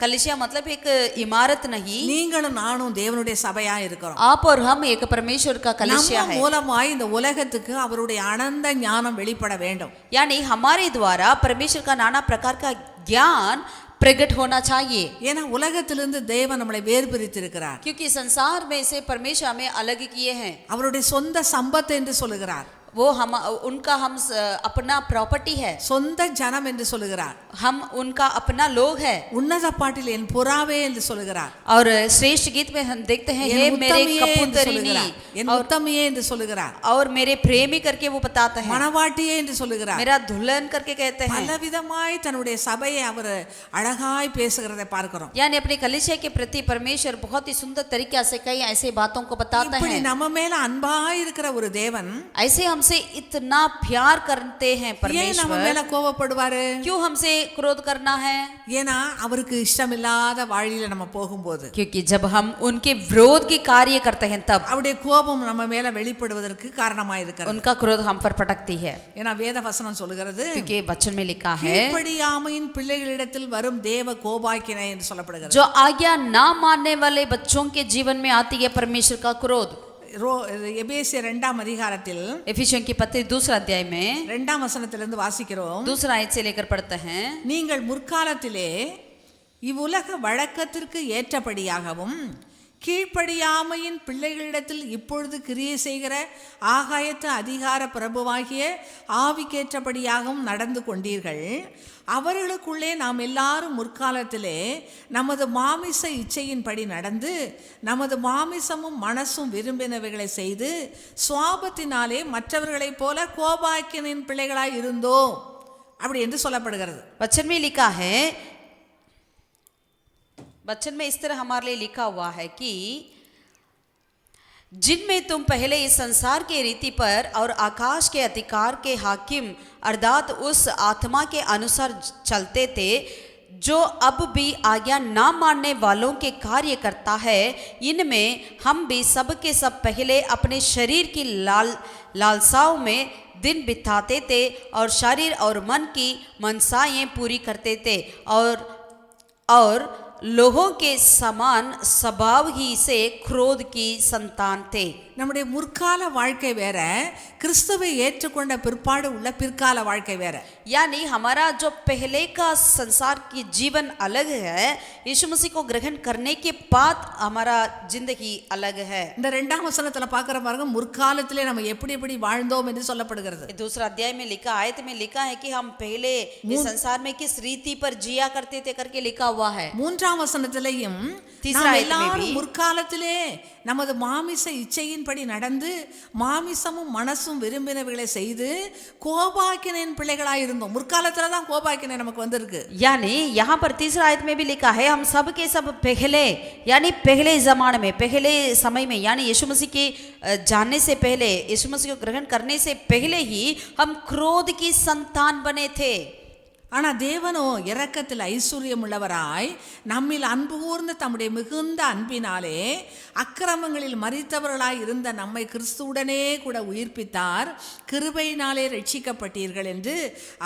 कलीसिया मतलब एक इमारत नहीं, நீங்களும் நானும் தேவனுடைய சபையா இருக்கிறோம். आप और हम एक परमेश्वर का कलीसिया நம்ம है. மூலமாய் இந்த உலகத்துக்கு அவருடைய அனந்த ஞானம் வெளிப்பட வேண்டும். यानी हमारे द्वारा परमेश्वर का नाना प्रकार का ज्ञान प्रकट होना चाहिए. ஏன்னா உலகத்திலிருந்து தேவன் நம்மளை வேறு பிரித்திருக்கிறார். क्योंकि संसार में से परमेश्वर हमें अलग किए हैं. அவருடைய சொந்த சம்பத்து என்று சொல்லுகிறார். वो हम उनका हम अपना प्रॉपर्टी है, சொந்த ஜனம் என்று சொல்லுகிறார். हम उनका अपना लोग है. உன்னத பாட்டில் என் புறாவே என்று சொல்லுகிறார். और श्रेष्ठ गीत में हम देखते हैं हे मेरे कबूतरिनी, என் உத்தமியே என்று சொல்லுகிறார். और मेरे प्रेमी करके वो बताते हैं, மணவாட்டியே என்று சொல்லுகிறார். मेरा दुल्हन करके कहते हैं. பலவிதமாய் தன்னுடைய சபையை அவர் அழகாய் பேசுகிறதை பார்க்கிறோம். यानी अपने कलीसिया के प्रति परमेश्वर बहुत ही सुंदर तरीके से कई ऐसे बातों को बताते இப்படி हैं. நம்ம மேல அன்பாய் இருக்கிற ஒரு தேவன் ऐसे हमसे इतना प्यार करते हैं ஏன் நம்ம परमेश्वर, மேல கோபப்படுவாரு? क्यों हमसे क्रोध करना है? ஏன்னா அவருக்கு இஷ்டமில்லாத வழியில நம்ம போகும்போது क्योंकि जब हम उनके विरोध की कार्य करते हैं तब அவருடைய கோபம் நம்ம மேல வெளிப்படுவதற்கு காரணமாய் இருக்கிறது. उनका क्रोध हम पर पटकती है. ஏன்னா வேத வசனம் சொல்லுகிறது, क्योंकि वचन में लिखा है கீழ்ப்படியாமையின் பிள்ளைகளிடத்தில் வரும் தேவ கோபாக்கினை என்று சொல்லப்படுகிறது. जो आज्ञा ना मानने वाले बच्चों के जीवन में आती है परमेश्वर का क्रोध. எபேசியர் 2ஆம் அதிகாரத்தில் एफिसियों की पत्री 2 अध्याय में 2ஆம் வசனத்திலிருந்து வாசிக்கிறோம். 2 आयत से लेकर पढ़ते हैं, நீங்கள் முற்காலத்திலே இவ்வுலக வழக்கத்திற்கு ஏற்றபடியாகவும் கீழ்ப்படியாமையின் பிள்ளைகளிடத்தில் இப்பொழுது கிரியை செய்கிற ஆகாயத்து அதிகார பிரபுவாகிய ஆவிக்கேற்றபடியாகவும் நடந்து கொண்டீர்கள். அவர்களுக்குள்ளே நாம் எல்லாரும் முற்காலத்திலே நமது மாமிச இச்சையின்படி நடந்து நமது மாமிசமும் மனசும் விரும்பினவைகளை செய்து சுவாபத்தினாலே மற்றவர்களைப் போல கோபாக்கினின் பிள்ளைகளாய் இருந்தோம் அப்படி என்று சொல்லப்படுகிறது. वचन में लिखा है, वचन में इस तरह हमारे लिए लिखा हुआ है कि जिनमें तुम पहले इस संसार के रीति पर और आकाश के अधिकार के हाकिम अर्थात उस आत्मा के अनुसार चलते थे, जो अब भी आज्ञा ना मानने वालों के कार्य करता है. इनमें हम भी सब के सब पहले अपने शरीर की लालसाओं में दिन बिताते थे और शरीर और मन की मनसाएं पूरी करते थे और लोगों के समान स्वभाव ही से क्रोध की संतान थे. நம்முடைய முற்கால வாழ்க்கை வேற, கிறிஸ்துவை ஏற்றுக்கொண்ட பிற்பாடு உள்ள பிற்கால வாழ்க்கை வேற. यानी हमारा जो पहले का संसार की जीवन अलग है, यीशु मसीह को ग्रहण करने के बाद हमारा जिंदगी अलग है. இந்த 2ஆம் வசனத்துல பார்க்கிற பாருங்க, முற்காலத்திலே நம்ம எப்படி எப்படி வாழ்ந்தோம் என்று சொல்லப்படுகிறது. 2 अध्याय में लिखा, आयत में लिखा है कि हम पहले इस संसार में किस रीति पर जिया करते थे करके लिखा हुआ है. 3ஆம் வசனத்திலேயும் तीसरा நாம் आयत में எல்லாரும் भी முற்காலத்திலே நமது மாமிச இச்சையின்படி நடந்து மாமிசமும் மனசும் விரும்பினவைகளை செய்து கோபாக்கினின் பிள்ளைகளாய் இருந்தோம். முற்காலத்துல தான் கோபாக்கினை நமக்கு வந்திருக்கு. यानी यहाँ पर 3 आयत में भी लिखा है, हम सब के सब पहले यानी पहले जमाने में पहले समय में यानी यीशु मसीह के जानने से पहले, यीशु मसीह को ग्रहण करने से पहले ही हम क्रोध की संतान बने थे. ஆனா தேவனோ இரக்கத்தில் ஐஸ்வர்யம் உள்ளவராய் நம்மில் அன்பு கூர்ந்து தம்முடைய மிகுந்த அன்பினாலே அக்கிரமங்களில் மரித்தவர்களாய் இருந்த நம்மை கிறிஸ்துவுடனே கூட உயிர்ப்பித்தார், கிருபையினாலே ரட்சிக்கப்பட்டீர்கள் என்று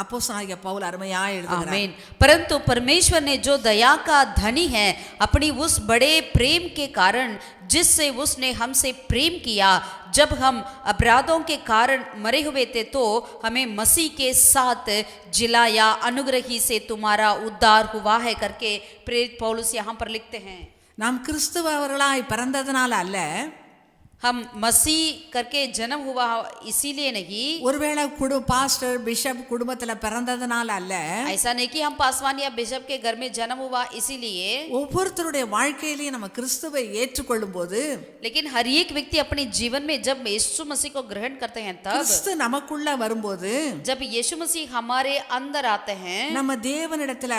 அப்போஸ்தலனாகிய பவுல் அருமையாய் எழுதுகிறார். आमीन. परंतु परमेश्वर ने जो दया का धनी है अपनी उस बड़े प्रेम के कारण जिससे उसने हमसे प्रेम किया, जब हम अपराधों के कारण मरे हुए थे तो हमें मसीह के साथ जिलाया, अनुग्रह ही से तुम्हारा उद्धार हुआ है करके प्रेरित पौलुस यहाँ पर लिखते हैं. நாம் கிறிஸ்துவர்களாய் பிறந்ததனால அல்ல, हम मसीह करके जन्म हुआ इसीलिए नहीं, ஒருவேளை பாஸ்டர் பிஷப் குடும்பத்துல பிறந்ததுனால அல்ல, ऐसा नहीं कि हम पासवान या बिशप के घर में जन्म हुआ इसीलिए, ஒவ்வொருத்தருடைய வாழ்க்கையிலையும் நம்ம கிறிஸ்துவை ஏற்றுக்கொள்ளும் போது, लेकिन हर एक व्यक्ति अपने जीवन में जब यीशु मसीह को ग्रहण करते हैं तब, கிறிஸ்து நமக்குள்ள வரும்போது, जब यीशु मसीह हमारे अंदर आते हैं, நம்ம தேவனிடத்துல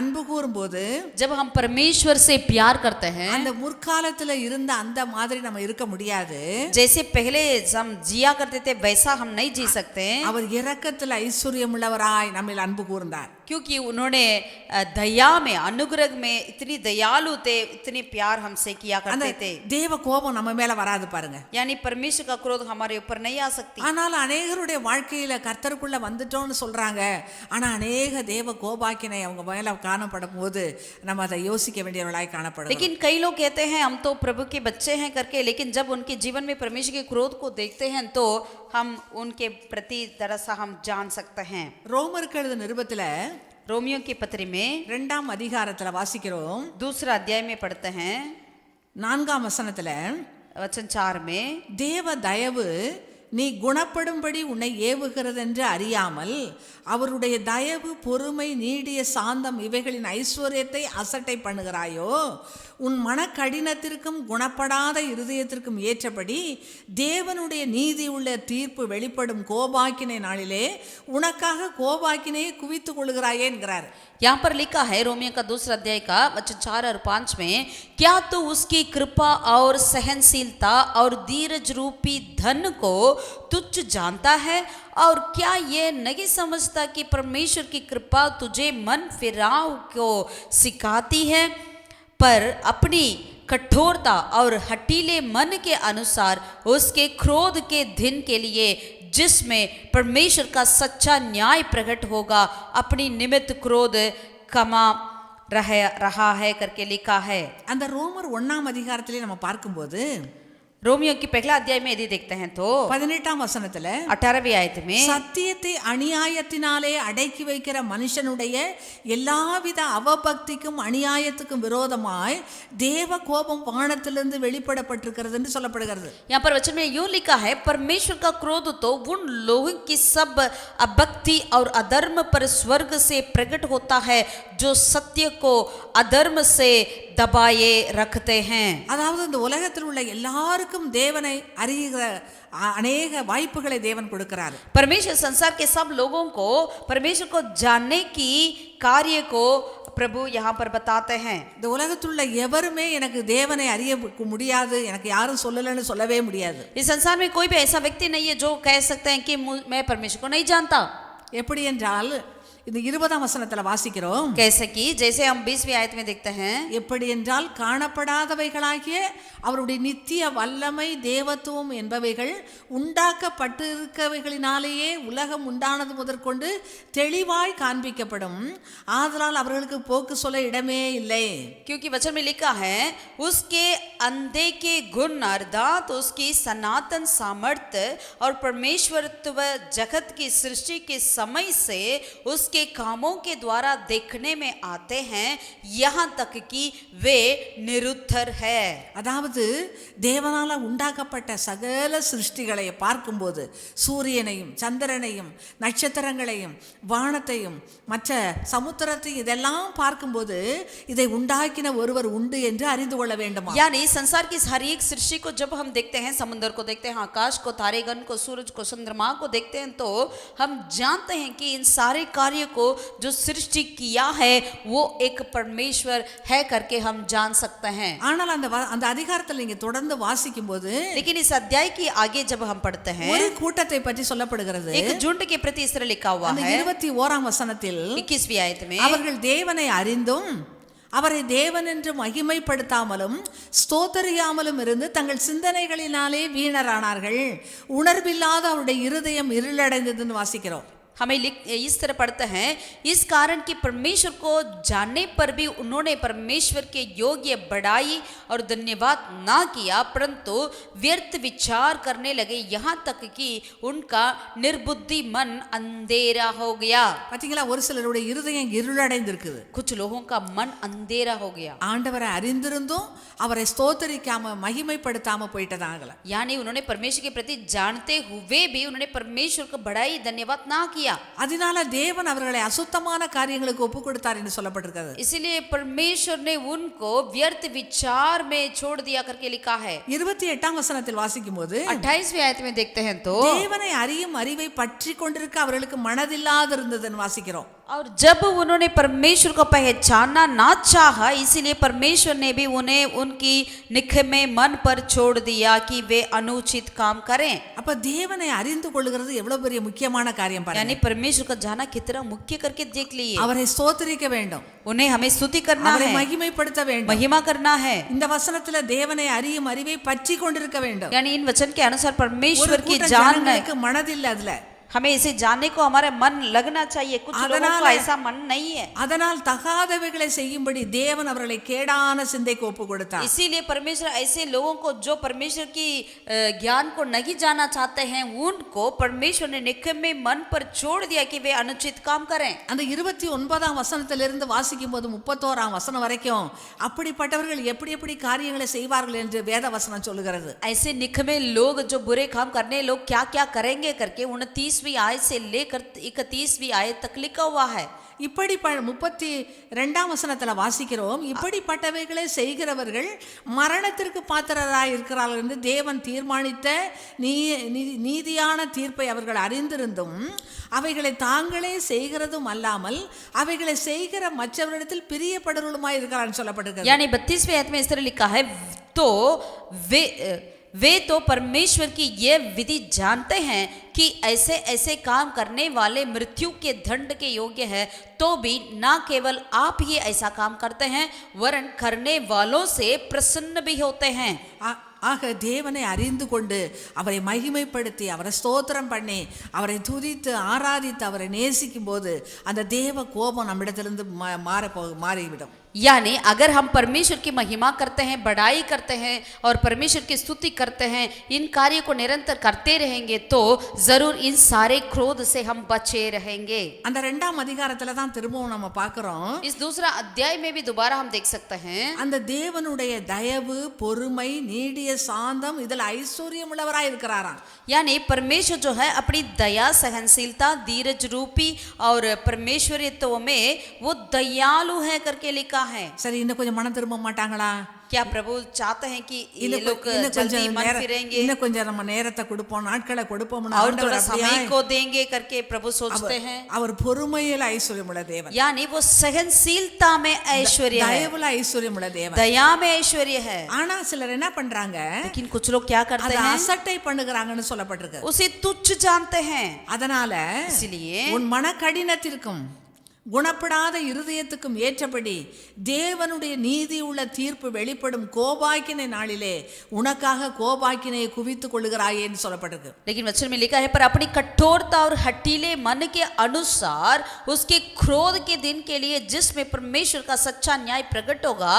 அன்பு கூறும்போது, जब हम परमेश्वर से प्यार करते हैं, அந்த முற்காலத்துல இருந்த அந்த மாதிரி நம்ம இருக்க முடியாது. जैसे पहले हम जिया करते थे वैसा हम नहीं जी सकते, அவர் இரக்கத்தில் ஐஸ்வர்யமுள்ளவராய் நம்மில் அன்பு கூர்ந்தார். क्योंकि उन्होंने दया में, अनुग्रह में इतनी दयालु थे, इतने प्यार हमसे किया அந்த करते थे, தேவ கோபம் நம்ம மேல வராது பாருங்க. यानी परमेश्वर का क्रोध हमारे ऊपर नहीं आ सकती. ஆனால் அநேகருடைய வாழ்க்கையில கர்த்தருக்குள்ள வந்துட்டோம்னு சொல்றாங்க, ஆனா அநேக தேவ கோபாக்கினை அவங்க மேல காணப்படும் போது நம்ம அதை யோசிக்க வேண்டியவர்களாய் காணப்படுறோம். लेकिन कई लोग कहते हैं हम तो प्रभु के बच्चे हैं करके, लेकिन जब उनके जीवन में परमेश्वर के क्रोध को देखते हैं तो हम उनके प्रति तरह से हम जान सकते हैं. ரோமருக்கு எழுதின நிருபத்துல रोमियो की पत्री में 2ஆம் அதிகாரத்துல வாசிக்கிறோம், दूसरा अध्याय में पढ़ते हैं 4ஆம் வசனத்துல, वचन 4 में, தேவ தயவு நீ குணப்படும்படி உன்னை ஏவுகிறது என்று அறியாமல் அவருடைய தயவு பொறுமை நீடிய சாந்தம் இவைகளின் ஐஸ்வர்யத்தை அசட்டை பண்ணுகிறாயோ, உன் மனக்கடினத்திற்கும் குணப்படாத இருதயத்திற்கும் ஏற்றபடி தேவனுடைய நீதி உள்ள தீர்ப்பு வெளிப்படும் கோபாக்கினை நாளிலே உனக்காக கோபாக்கினையை குவித்துக் கொள்கிறாயே என்கிறார். यहाँ पर लिखा है रोमियो का दूसरा अध्याय का वचन 4 और 5 में, क्या तू उसकी कृपा और सहनशीलता और धीरज रूपी धन को तुच्छ जानता है, और क्या ये नहीं समझता कि परमेश्वर की कृपा तुझे मन फिराव को सिखाती है, पर अपनी कठोरता और हठीले मन के अनुसार उसके क्रोध के दिन के लिए जिसमें परमेश्वर का सच्चा न्याय प्रकट होगा अपनी निमित्त क्रोध कमा रहा है करके लिखा है. அந்த ரோமர் 1ஆம் அதிகாரத்திலே நம்ம பார்க்கும்போது रोमियो की पहला अध्याय में यदि देखते हैं तो 18ஆம் வசனத்துல 18वीं आयत में, சத்தியத்தை அநியாயத்தினாலே அடக்கி வைக்கிற மனுஷனுடைய எல்லாவித அவபக்திக்கும் அநியாயத்துக்கும் விரோதமாய் தேவ கோபம் வானத்திலிருந்து வெளிப்படப்பட்டிருக்கிறது என்று சொல்லப்படுகிறது. यहाँ पर वचन में यूं लिखा है, परमेश्वर का क्रोध तो उन लोगों की सब अभक्ति और अधर्म पर स्वर्ग से प्रकट होता है जो सत्य को अधर्म से दबाए रखते हैं. அதாவது இந்த உலகத்தில் உள்ள எல்லாருக்கும் தேவனை அறிகிற अनेक வாய்ப்புகளை தேவன் கொடுக்கிறார். परमेश्वर संसार के सब लोगों को परमेश्वर को जानने की कार्य को प्रभु यहाँ पर बताते हैं. இந்த உலகத்தில் உள்ள எவருமே எனக்கு தேவனை அறிய முடியாது, எனக்கு யாரும் சொல்லலன்னு சொல்லவே முடியாது. इस संसार में कोई भी ऐसा व्यक्ति नहीं है जो कह सकते हैं कि मैं परमेश्वर को नहीं जानता. எப்படி என்றால் இந்த 20ஆம் வசனத்துல வாசிக்கிறோம், कैसे कि जैसे हम 20वीं आयत में देखते हैं, எப்படி என்றால் காணப்படாதவைகளாகிய அவருடைய நித்திய வல்லமை தேவத்துவம் என்பவைகள் உண்டாக்கப்பட்டிருக்கவைகளினாலேயே உலகம் உண்டானது முதற்கொண்டு தெளிவாய் காண்பிக்கப்படும், ஆதலால் அவர்களுக்கு போக்கு சொல்ல இடமே இல்லை. क्योंकि वचन में लिखा है, उसके अंधे के गुण अर्थात उसकी सनातन सामर्थ्य और परमेश्वरत्व जगत की सृष्टि के समय से उसके के कामों के द्वारा देखने में आते हैं, यहाँ तक कि वे निरुत्तर है. அதாவது தேவனால உண்டாக்கப்பட்ட சகல சிருஷ்டிகளை பார்க்கும்போது சூரியனையும் சந்திரனையும் நட்சத்திரங்களையும் வானத்தையும் மற்ற சமுத்திரத்தையும் இதெல்லாம் பார்க்கும்போது இதை உண்டாக்கின ஒருவர் உண்டு என்று அறிந்து கொள்ள வேண்டுமா. यानी संसार की हर एक सृष्टि को जब हम देखते हैं, समुद्र को देखते हैं, आकाश को, तारेगण को, सूरज को, चंद्रमा को देखते हैं, तो हम जानते हैं कि इन सारे कार्य को जो सृष्टि किया है वो एक परमेश्वर है करके हम जान सकते हैं. ஆனால் அந்த அதிகாரத்தில் நீங்க தொடர்ந்து வாசிக்கும்போது, लेकिन इस अध्याय के आगे जब हम पढ़ते हैं, ஒரு கூட்டத்தை பற்றி சொல்லப்படுகிறது. एक झुंड के प्रति इस तरह लिखा हुआ அந்த है 21ஆம் வசனத்தில் 21वीं आयत में, அவர்கள் தேவனை அறிந்தும் அவரை தேவன் என்று மகிமைப்படுத்தாமலும் ஸ்தோத்தரியாமலும் இருந்து தங்கள் சிந்தனைகளினாலே வீணரானார்கள், உணர்வில்லாத அவருடைய இருதயம் இருளடைந்ததுன்னு வாசிக்கிறோம். हमें इस तरह पढ़ते हैं, इस कारण कि परमेश्वर को जानने पर भी उन्होंने परमेश्वर के योग्य बढ़ाई और धन्यवाद ना किया, परंतु व्यर्थ विचार करने लगे, यहाँ तक कि उनका निर्बुद्धि मन अंधेरा हो गया। பாத்தீங்களா, ஒரு சிலருடைய இருதயம் இருளடைந்து இருக்குது. कुछ लोगों का मन अंधेरा हो गया, ஆண்டவரை அறிந்திருந்தும் அவரை ஸ்தோத்தரிக்காம மகிமைப்படுத்தாம போயிட்டதாங்கல. यानी उन्होंने परमेश्वर के प्रति जानते हुए भी उन्होंने परमेश्वर को बढ़ाई धन्यवाद ना किया। அதனால தேவன் அவர்களை அசுத்தமான காரியங்களுக்கு ஒப்பு கொடுத்தார் என்று சொல்லப்பட்டிருக்கிறது. इसीलिए परमेश्वर ने उनको व्यर्थ विचार में छोड़ दिया करके लिखा है। 28ஆம் வசனத்தில் வாசிக்கும்போது 28वीं आयत में देखते हैं तो தேவனை அறியும் அறிவை பற்றி கொண்டிருக்க அவர்களுக்கு மனதில்லாதிருந்ததுன்னு வாசிக்கிறோம். और जब उन्होंने परमेश्वर को पहचानना ना चाहा, इसीलिए परमेश्वर ने भी उन्हें उनकी निखमे मन पर छोड़ दिया कि वे अनुचित काम करें। அப்ப தேவனை அறிந்து கொள்ளுகிறது எவ்வளவு பெரிய முக்கியமான காரியம் பாருங்க. यानी परमेश्वर का जाना कितना मुख्य करके देख लिए। அவரை ஸ்தோத்திரிக்க வேண்டும், उन्हें हमें स्तुति करना அவரை है, மகிமைப்படுத்த வேண்டும். महिमा करना है। இந்த வசனத்துல தேவனை அறியும் அறிவை பற்றி கொண்டிருக்க வேண்டும். यानी इन वचन के अनुसार ஒரு परमेश्वर की கூட்டம் जान ஜனங்களுக்கு மனதில்லை அதுல. हमें इसे जानने को हमारा मन लगना चाहिए। कुछ लोगों को ऐसा मन नहीं है, அதனால் தகாதவைகளை செய்யும்படி தேவன் அவர்களை கேடான சிந்தைக்கு ஒப்பு கொடுத்தார். इसीलिए परमेश्वर ऐसे लोगों को जो परमेश्वर की ज्ञान को नहीं जाना चाहते हैं, उनको परमेश्वर ने निकम्मे मन पर छोड़ दिया कि वे अनुचित काम करें। அந்த 29ஆம் வசனத்திலிருந்து வாசிக்கும் போது 31ஆம் வசனம் வரைக்கும் அப்படிப்பட்டவர்கள் எப்படி எப்படி காரியங்களை செய்வார்கள் என்று வேத வசனம் சொல்லுகிறது. ऐसे निकम्मे लोग जो बुरे काम करने लोग क्या क्या करेंगे करके 29वीं आयत से लेकर 31वीं आयत तक लिखा हुआ है। இப்படி 32ஆம் வசனத்துல வாசிக்கிறோம், இப்படிப்பட்டவைகளை செய்கிறவர்கள் மரணத்திற்கு பாத்திரராய் இருக்கிறார்கள் என்று தேவன் தீர்மானித்த நீதியான தீர்ப்பை அவர்கள் அறிந்திருந்தும் அவைகளை தாங்களே செய்கிறதும் அல்லாமல் அவைகளை செய்கிற மற்றவரிடத்தில் பிரியப்படுவதுமாய் இருக்கிறான்னு சொல்லப்பட்டிருக்கிறது. यानी 32वें आयत में इस तरह लिखा है, तो वे तो परमेश्वर की ये विधि जानते हैं कि ऐसे ऐसे काम करने वाले मृत्यु के दंड के योग्य है, तो भी ना केवल आप ही ऐसा काम करते हैं वरन करने वालों से प्रसन्न भी होते हैं। ஆக தேவனை அறிந்து கொண்டு அவரை மகிமைப்படுத்தி அவரை ஸ்தோத்திரம் பண்ணி அவரை துதித்து ஆராதித்து அவரை நேசிக்கும் போது அந்த தேவ கோபம் நம்மிடத்திலிருந்து மாறிவிடும். यानी अगर हम परमेश्वर की महिमा करते हैं, बढ़ाई करते हैं और परमेश्वर की स्तुति करते हैं, इन कार्यों को निरंतर करते रहेंगे तो जरूर इन सारे क्रोध से हम बचे रहेंगे। அந்த 2ஆம் அதிகாரத்துல தான் திரும்பவும் நம்ம பார்க்கிறோம். इस दूसरा अध्याय में भी दोबारा हम देख सकते हैं, அந்த தேவனுடைய தயவு, பொறுமை, நீடிய சாந்தம் இதில் ஐஸ்வர்யம் உள்ளவராய் இருக்கிறாராம். यानी परमेश्वर जो है अपनी दया, सहनशीलता, धीरज रूपी और परमेश्वरित्व में वो दयालु है करके लिखा है। சரி, இன்னும் கொஞ்சம் மனம் திரும்ப மாட்டாங்களா? क्या प्रभु चाहते हैं कि ये लोग जल्दी मन फिरेंगे, இன்னும் கொஞ்சம் நம்ம நேரத்தை கொடுப்போம், நாட்களை கொடுப்போம், और थोड़ा समय को देंगे करके प्रभु सोचते हैं। அவர் பொறுமையில் ஐஸ்வர்யம் உள்ள தேவன், यानी वो सहनशीलता में ऐश्वर्य है, தயவுல ஐஸ்வர்யம் உள்ள தேவன், दया में ऐश्वर्य है। ஆனா சிலர் என்ன பண்றாங்க, लेकिन कुछ लोग क्या करते அதை हैं, அசட்டை பண்ணுகிறாங்கன்னு சொல்லப்பட்டிருக்கு. उसे तुच्छ जानते हैं। அதனால इसलिए உன் மன கடினத்திற்கும் குணப்படாத இருதயத்துக்கும் ஏற்றபடி தேவனுடைய நீதி உள்ள தீர்ப்பு வெளிப்படும் கோபாக்கினை நாளிலே உனக்காக கோபாக்கினையை குவித்துக் கொள்ளுகிறாயேன்னு சொல்லப்பட்டிருக்கு. लेकिन वचन में लिखा है, पर अपनी कठोरता और हठीले मन के अनुसार उसके क्रोध के दिन के लिए जिसमें परमेश्वर का सच्चा न्याय प्रकट होगा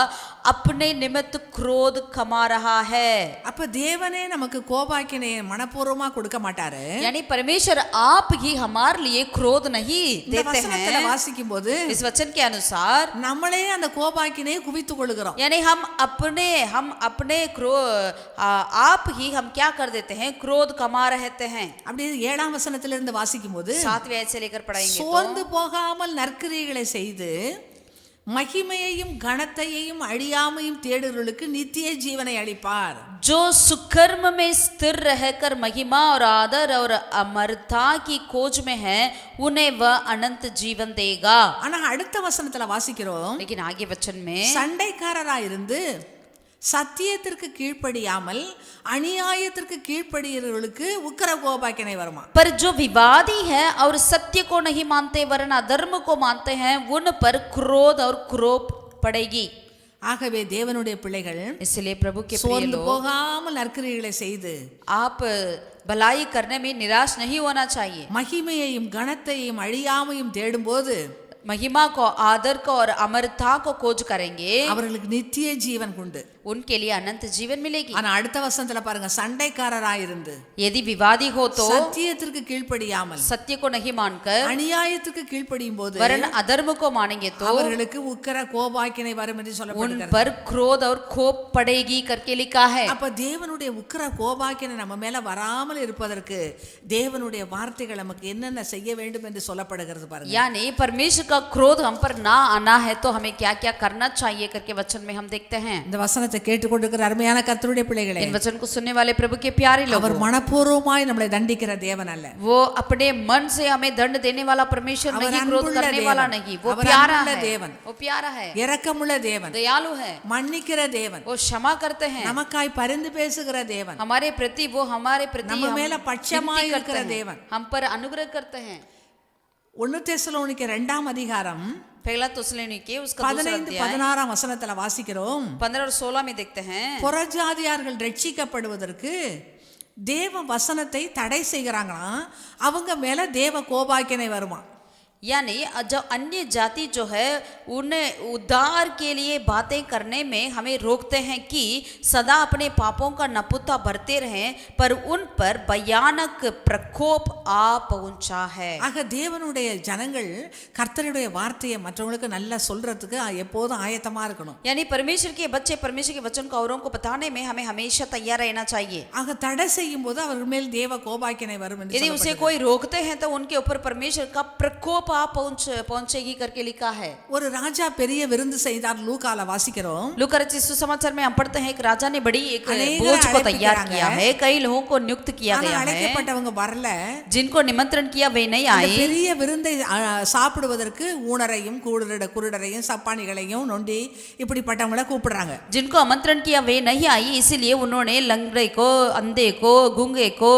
अपने निमित्त क्रोध कमा रहा है। அப்ப தேவனே நமக்கு கோபாக்கினையை மனப்பூர்வமா கொடுக்க மாட்டாரு. यानी परमेश्वर आप ही हमारे लिए क्रोध नहीं देते हैं। வாசிக்கும் போது इस वचन के अनुसार நம்மளே அந்த கோபாக்கினையை குவித்துக் கொள்கிறோம். यानी हम अपने आप ही हम क्या कर देते हैं, क्रोध कमा रहते हैं। அப்படியே 7ஆம் வசனத்திலிருந்து வாசிக்கும் போது 7वें आयत से लेकर पढ़ाएंगे, சோர்ந்து போகாமல் நற்கிரியைகளை செய்து மகிமையையும் கனத்தையும் அழியாமையும் தேடுறவர்களுக்கு நித்திய ஜீவனை அளிப்பார். जो सुकर्म में स्थिर रहकर महिमा और आदर और अमरता की खोज में है उन्हें वह अनंत जीवन देगा। ஆனா அடுத்த வசனத்துல வாசிக்கிறோம், लेकिन आगे वचन में சண்டைக்காரராய் இருந்து சத்தியத்திற்கு கீழ்ப்படியாமல் அநியாயத்திற்கு கீழ்ப்படுகிறவர்களுக்கு உக்கிர கோபாக்கினை வருமா. पर जो विवादी है और सत्य को नहीं मानते वरन अधर्म को मानते हैं उन पर क्रोध और क्रोध पड़ेगी। ஆகவே தேவனுடைய பிள்ளைகள் इसलिए प्रभु के प्रिय சோர்ந்து लोग, போகாமல் நற்கிரியைகளை செய்து आप भलाई करने में निराश नहीं होना चाहिए। மகிமையையும் கனத்தையும் அழியாமையும் தேடும்போது महिमा को, आदर को और अमरता को खोज करेंगे, அவர்களுக்கு நித்திய ஜீவன் உண்டு. उनके लिए अनंत जीवन मिलेगी। ஆனா அடுத்த வசனத்துல பாருங்க, சண்டைக்காரராயிருந்து यदि विवादी हो तो சத்தியத்திற்கு கீழ்ப்படியாமல் सत्य को नहीं मानकर அநியாயத்துக்கு கீழ்ப்படியும் போது वरन अधर्म को मानेंगे तो அவர்களுக்கு உக்கிர கோபாக்கினை வரும் என்று उन சொல்லப்படுகிறது. पर क्रोध और कोप पड़ेगी करके लिखा है। அப்ப தேவனுடைய உக்கிர கோபாக்கினை நம்ம மேல வராமல் இருப்பதற்கு தேவனுடைய வார்த்தைகள் நமக்கு என்னென்ன செய்ய வேண்டும் என்று சொல்லப்படுகிறது பாருங்க. यानी परमेश्वर का क्रोध हम पर ना आना है तो हमें क्या क्या करना चाहिए करके वचन में हम देखते हैं। இந்த வசனத்தை கேட்டுக்கொண்டிருக்கிற அருமையான கர்த்தருடைய பிள்ளைகளே, इन वचन को सुनने वाले प्रभु के प्यारे लोग, அவர் மனப்பூர்வமாய் நம்மளை தண்டிக்கிற தேவன் அல்ல. वो अपने मन से हमें दंड देने वाला परमेश्वर அவர் नहीं, क्रोध அன்புள்ள करने தேவன். वाला नहीं, वो அவர் प्यारा அன்புள்ள है, தேவன். वो प्यारा है, இரக்கமுள்ள தேவன், दयालु है, மன்னிக்கிற தேவன், वो क्षमा करते हैं நமக்காய் பரிந்து பேசுகிற தேவன், हमारे प्रति, वो हमारे प्रति நம்ம हम மேல பட்சமாய் विनती இருக்கிற करते हैं, தேவன். हम पर अनुग्रह करते हैं। 1 தெசலோனிக்கர் 2ஆம் அதிகாரம் पहला तुसलोनिके उसका दूसरा 15 अध्याय 16 वசனத்துல வாசிக்கிறோம். 15 और 16 में देखते हैं, புறஜாதியார்கள் ரட்சிக்கப்படுவதற்கு தேவ வசனத்தை தடை செய்கிறாங்களாம், அவங்க மேல தேவ கோபாக்கினை வருமா. यानी जो अन्य जाति जो है उन्हें उद्धार के लिए बातें करने में हमें रोकते हैं कि सदा अपने पापों का नपुत्ता भरते रहें, पर उन पर भयानक प्रकोप आ पहुंचा है। ஆக தேவனுடைய ஜனங்கள் கர்த்தருடைய வார்த்தையை மற்றவங்களுக்கு நல்லா சொல்றதுக்கு எப்போதும் ஆயத்தமா இருக்கணும். यानी परमेश्वर के बच्चे परमेश्वर के वचन को औरों को बताने में हमें हमेशा तैयार रहना चाहिए। ஆக தடை செய்யும் போது அவர்கள் மேல் தேவ கோபாக்கினை வரும் என்று यदि उसे कोई रोकते हैं तो उनके ऊपर परमेश्वर का प्रकोप आ पहुंचेगी करके लिखा है। ஒரு ராஜா பெரிய விருந்து செய்தார், லூக்கால வாசிக்கிறோம். लूका रचित सुसमाचार में हम पढ़ते हैं एक राजा ने बड़ी एक अनेक भोज को अழைப்பு तैयार कराங்க. किया है, कई लोगों को नियुक्त किया ஆனா गया है, அழைக்கப்பட்டவங்க வரல. जिनको निमंत्रण किया वे नहीं அந்த आए। பெரிய விருந்தை சாப்பிடுவதற்கு ஊனரையும் குருடரையும் சப்பானிகளையும் நொண்டி இப்படிப்பட்டவங்கள கூப்பிடுறாங்க. जिनको आमंत्रण किया वे नहीं आई, इसीलिए उन्होंने लंगड़े को, अंधे को, गूंगे को,